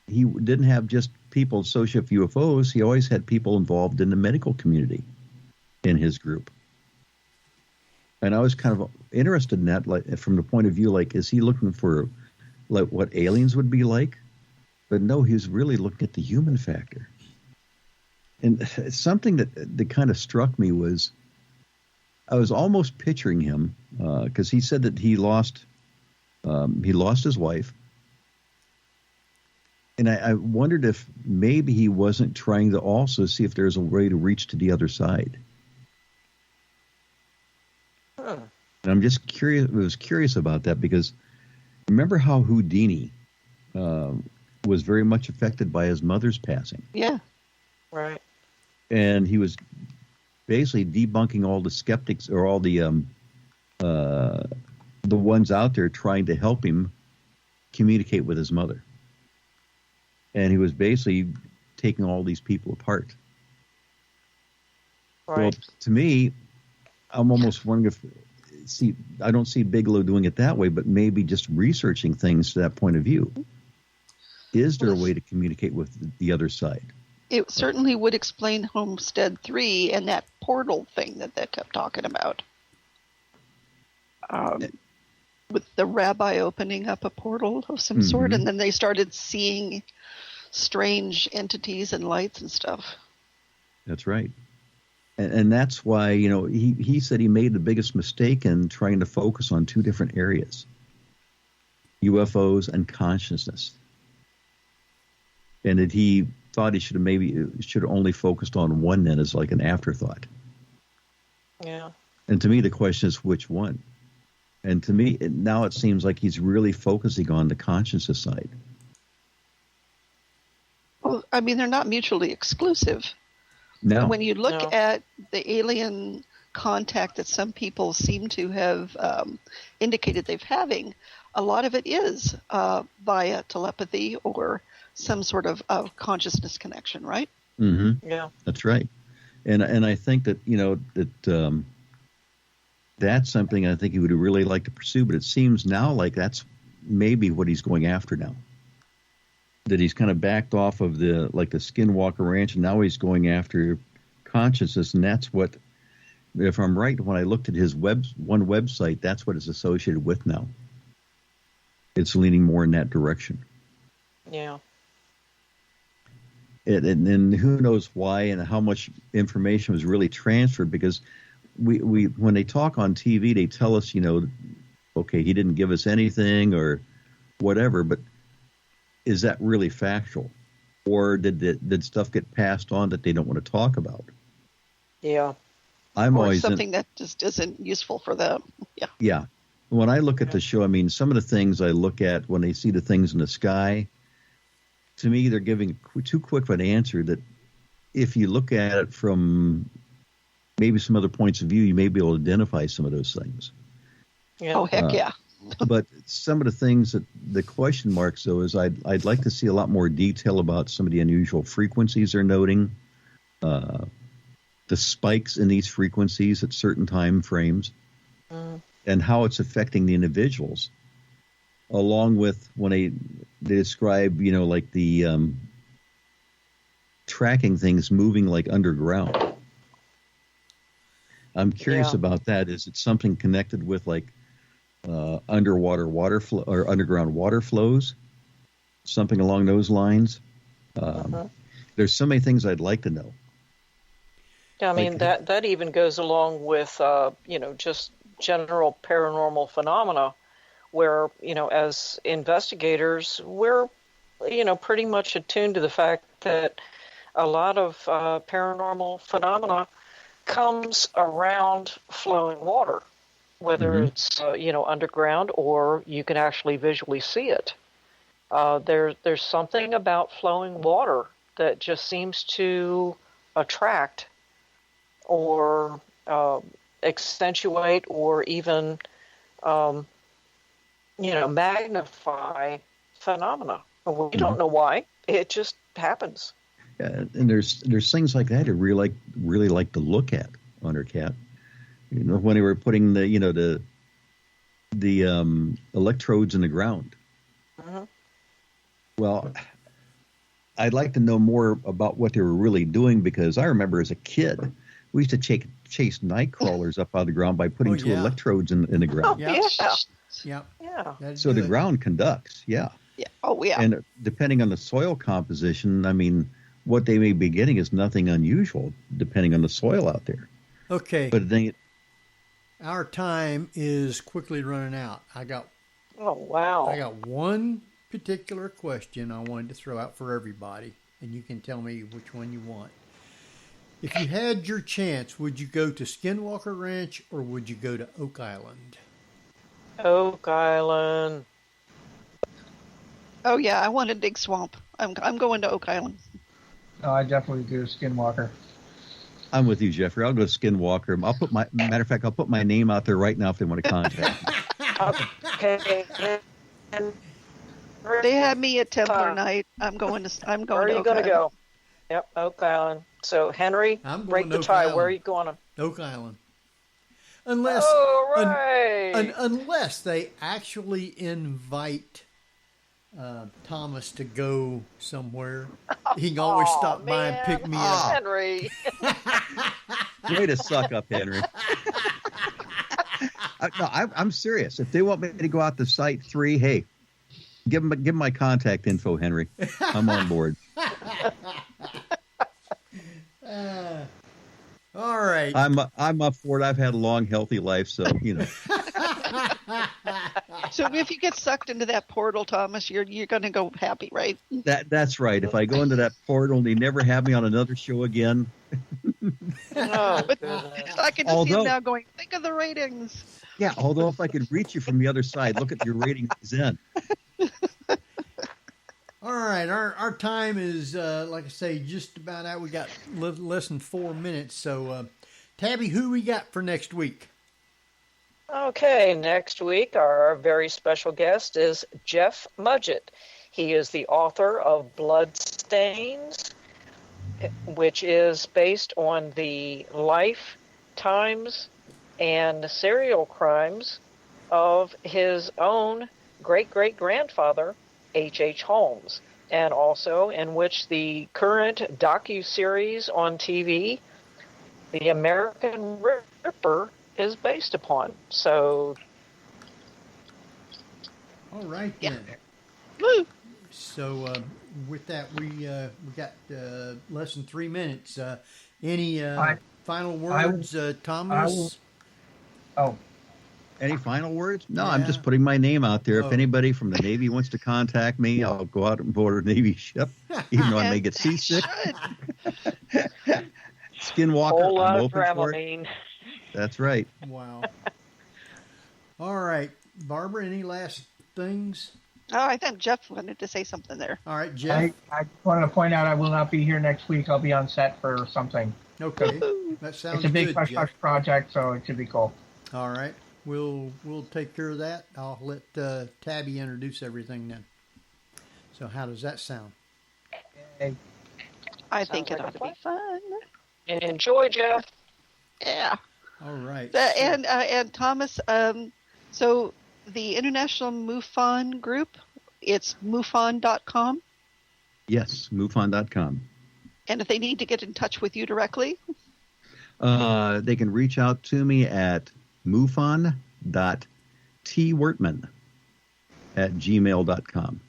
he didn't have just people associated with UFOs. He always had people involved in the medical community in his group. And I was kind of interested in that, like from the point of view, like, is he looking for like what aliens would be like? But no, he's really looking at the human factor. And something that kind of struck me was, I was almost picturing him because he said that he lost his wife. And I wondered if maybe he wasn't trying to also see if there's a way to reach to the other side. And I'm just curious. I was curious about that because remember how Houdini was very much affected by his mother's passing. Yeah. Right. And he was basically debunking all the skeptics or all the ones out there trying to help him communicate with his mother. And he was basically taking all these people apart. Right. Well, to me, I'm almost wondering I don't see Bigelow doing it that way, but maybe just researching things to that point of view. Is there a way to communicate with the other side? It certainly would explain Homestead 3 and that portal thing that they kept talking about. With the rabbi opening up a portal of some sort, and then they started seeing strange entities and lights and stuff. That's right. And that's why, he said he made the biggest mistake in trying to focus on two different areas, UFOs and consciousness. And that he thought he should have only focused on one then as like an afterthought. Yeah. And to me, the question is which one? And to me, now it seems like he's really focusing on the consciousness side. Well, I mean, they're not mutually exclusive. No. When you look at the alien contact that some people seem to have indicated they're having, a lot of it is via telepathy or some sort of consciousness connection, right? Mm-hmm. Yeah. That's right. And I think that, that's something I think he would really like to pursue, but it seems now like that's maybe what he's going after now. That he's kind of backed off of the Skinwalker Ranch, and now he's going after consciousness, and that's what, if I'm right, when I looked at his one website, that's what it's associated with now. It's leaning more in that direction. Yeah. And who knows why and how much information was really transferred, because we when they talk on TV, they tell us, okay, he didn't give us anything or whatever, but is that really factual? Or did stuff get passed on that they don't want to talk about? Yeah. Or something that just isn't useful for them. Yeah. Yeah. When I look at the show, I mean, some of the things I look at when they see the things in the sky, to me, they're giving too quick of an answer that if you look at it from maybe some other points of view, you may be able to identify some of those things. Yeah. Oh, heck yeah. But some of the things that the question marks, though, is I'd like to see a lot more detail about some of the unusual frequencies they're noting, the spikes in these frequencies at certain time frames, and how it's affecting the individuals, along with when they describe, like the tracking things moving like underground. I'm curious about that. Is it something connected with like underwater water flow or underground water flows? Something along those lines. There's so many things I'd like to know. Yeah, I mean, that even goes along with, just general paranormal phenomena where, as investigators, we're, pretty much attuned to the fact that a lot of paranormal phenomena comes around flowing water, whether it's, underground or you can actually visually see it. There's something about flowing water that just seems to attract or accentuate or even, magnify phenomena. We don't know why. It just happens. And there's things like that I really like to look at, Undercat. When they were putting the electrodes in the ground. Well, I'd like to know more about what they were really doing, because I remember as a kid, we used to chase night crawlers up out of the ground by putting two electrodes in the ground. Yeah. So the ground conducts, Yeah. Oh, yeah. And depending on the soil composition, I mean, what they may be getting is nothing unusual, depending on the soil out there. Okay. But then our time is quickly running out. I got one particular question I wanted to throw out for everybody, and you can tell me which one you want. If you had your chance, would you go to Skinwalker Ranch or would you go to Oak Island? Oak Island. Oh yeah, I want a big swamp. I'm going to Oak Island. Oh, I definitely do Skinwalker. I'm with you, Jeffrey. I'll go Skinwalker. Matter of fact, I'll put my name out there right now if they want to contact me. Okay. And They had me at Templar Night. I'm going to where are you Oak going to Island. go? Yep, Oak Island. So, Henry, I'm break going the Oak tie. Island. Where are you going? Oak Island. Unless, Oh, right. unless they actually invite Thomas to go somewhere, he can always stop by and pick me up. Henry. Way to suck up, Henry. I'm serious. If they want me to go out to Site 3, hey, give them my contact info, Henry. I'm on board. All right. I'm up for it. I've had a long, healthy life, so you know. So if you get sucked into that portal, Thomas, you're going to go happy, right? That's right. If I go into that portal and they never have me on another show again. Oh, But goodness. I can just see him now going, think of the ratings. Yeah, although if I could reach you from the other side, look at your ratings then. All right, our time is, like I say, just about out. We got less than 4 minutes. So, Tabby, who we got for next week? Okay, next week our very special guest is Jeff Mudgett. He is the author of Bloodstains, which is based on the life, times, and serial crimes of his own great-great-grandfather, H.H. Holmes, and also in which the current docu-series on TV, The American Ripper, is based upon. So, All right, then. Woo! So, with that, we got less than 3 minutes. Any final words, Thomas? Any final words? No, Yeah. I'm just putting my name out there. Oh. If anybody from the Navy wants to contact me, I'll go out and board a Navy ship, even though I may get seasick. Skinwalker, whole lot I'm of open for it. Dramamine. That's right. Wow. All right, Barbara, any last things? Oh, I think Jeff wanted to say something there. All right, Jeff. I wanted to point out I will not be here next week. I'll be on set for something. Okay, that sounds It's a big good, hush Jeff. hush project, so it should be cool. All right, we'll take care of that. I'll let Tabby introduce everything then. So how does that sound? I think like it a ought to be plan. fun. Enjoy, Jeff. Yeah. All right. And Thomas, so the International MUFON group, it's MUFON.com. Yes, MUFON.com. And if they need to get in touch with you directly, They can reach out to me at mufon.twertman@gmail.com.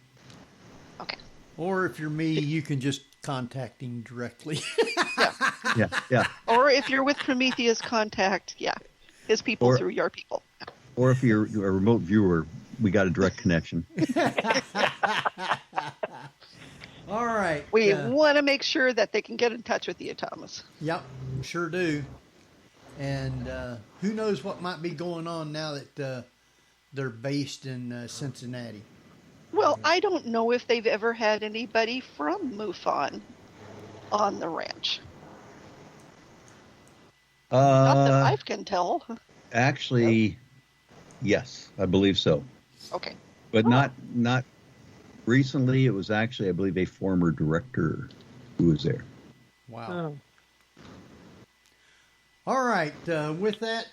okay. Or if you're me, you can just contact him directly. Yeah. Or if you're with Prometheus, contact, his people Or- through your people. Or if you're a remote viewer, we got a direct connection. All right. We want to make sure that they can get in touch with you, Thomas. Yep, sure do. And who knows what might be going on now that they're based in Cincinnati. Well, I don't know if they've ever had anybody from MUFON on the ranch. Not that I can tell. Actually, yes, I believe so. Okay. But not recently. It was actually, I believe, a former director who was there. Wow. Oh. All right. With that,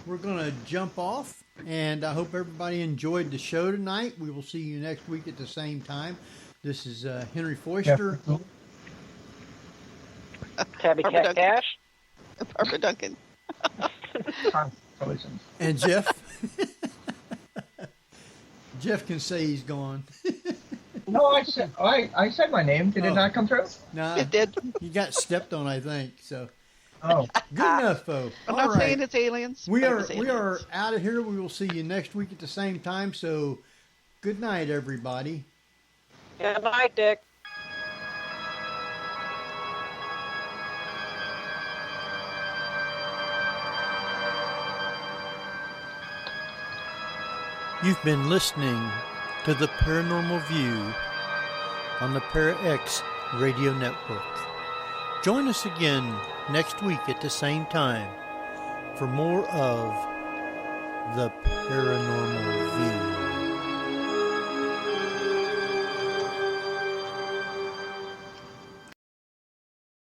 we're going to jump off. And I hope everybody enjoyed the show tonight. We will see you next week at the same time. This is Henry Foister. Tabby Barbara Cat Duncan. Cash. Barbara Duncan. And Jeff. Jeff can say he's gone. No, I said my name. Did it Oh. not come through? Nah, It did. you got stepped on, I think. So Oh, good enough, folks. I'm All not right. saying it's aliens. We but it are was we aliens. are out of here. We will see you next week at the same time. So good night, everybody. Good night, Dick. You've been listening to the Paranormal View on the Para-X Radio Network. Join us again next week at the same time for more of the Paranormal View.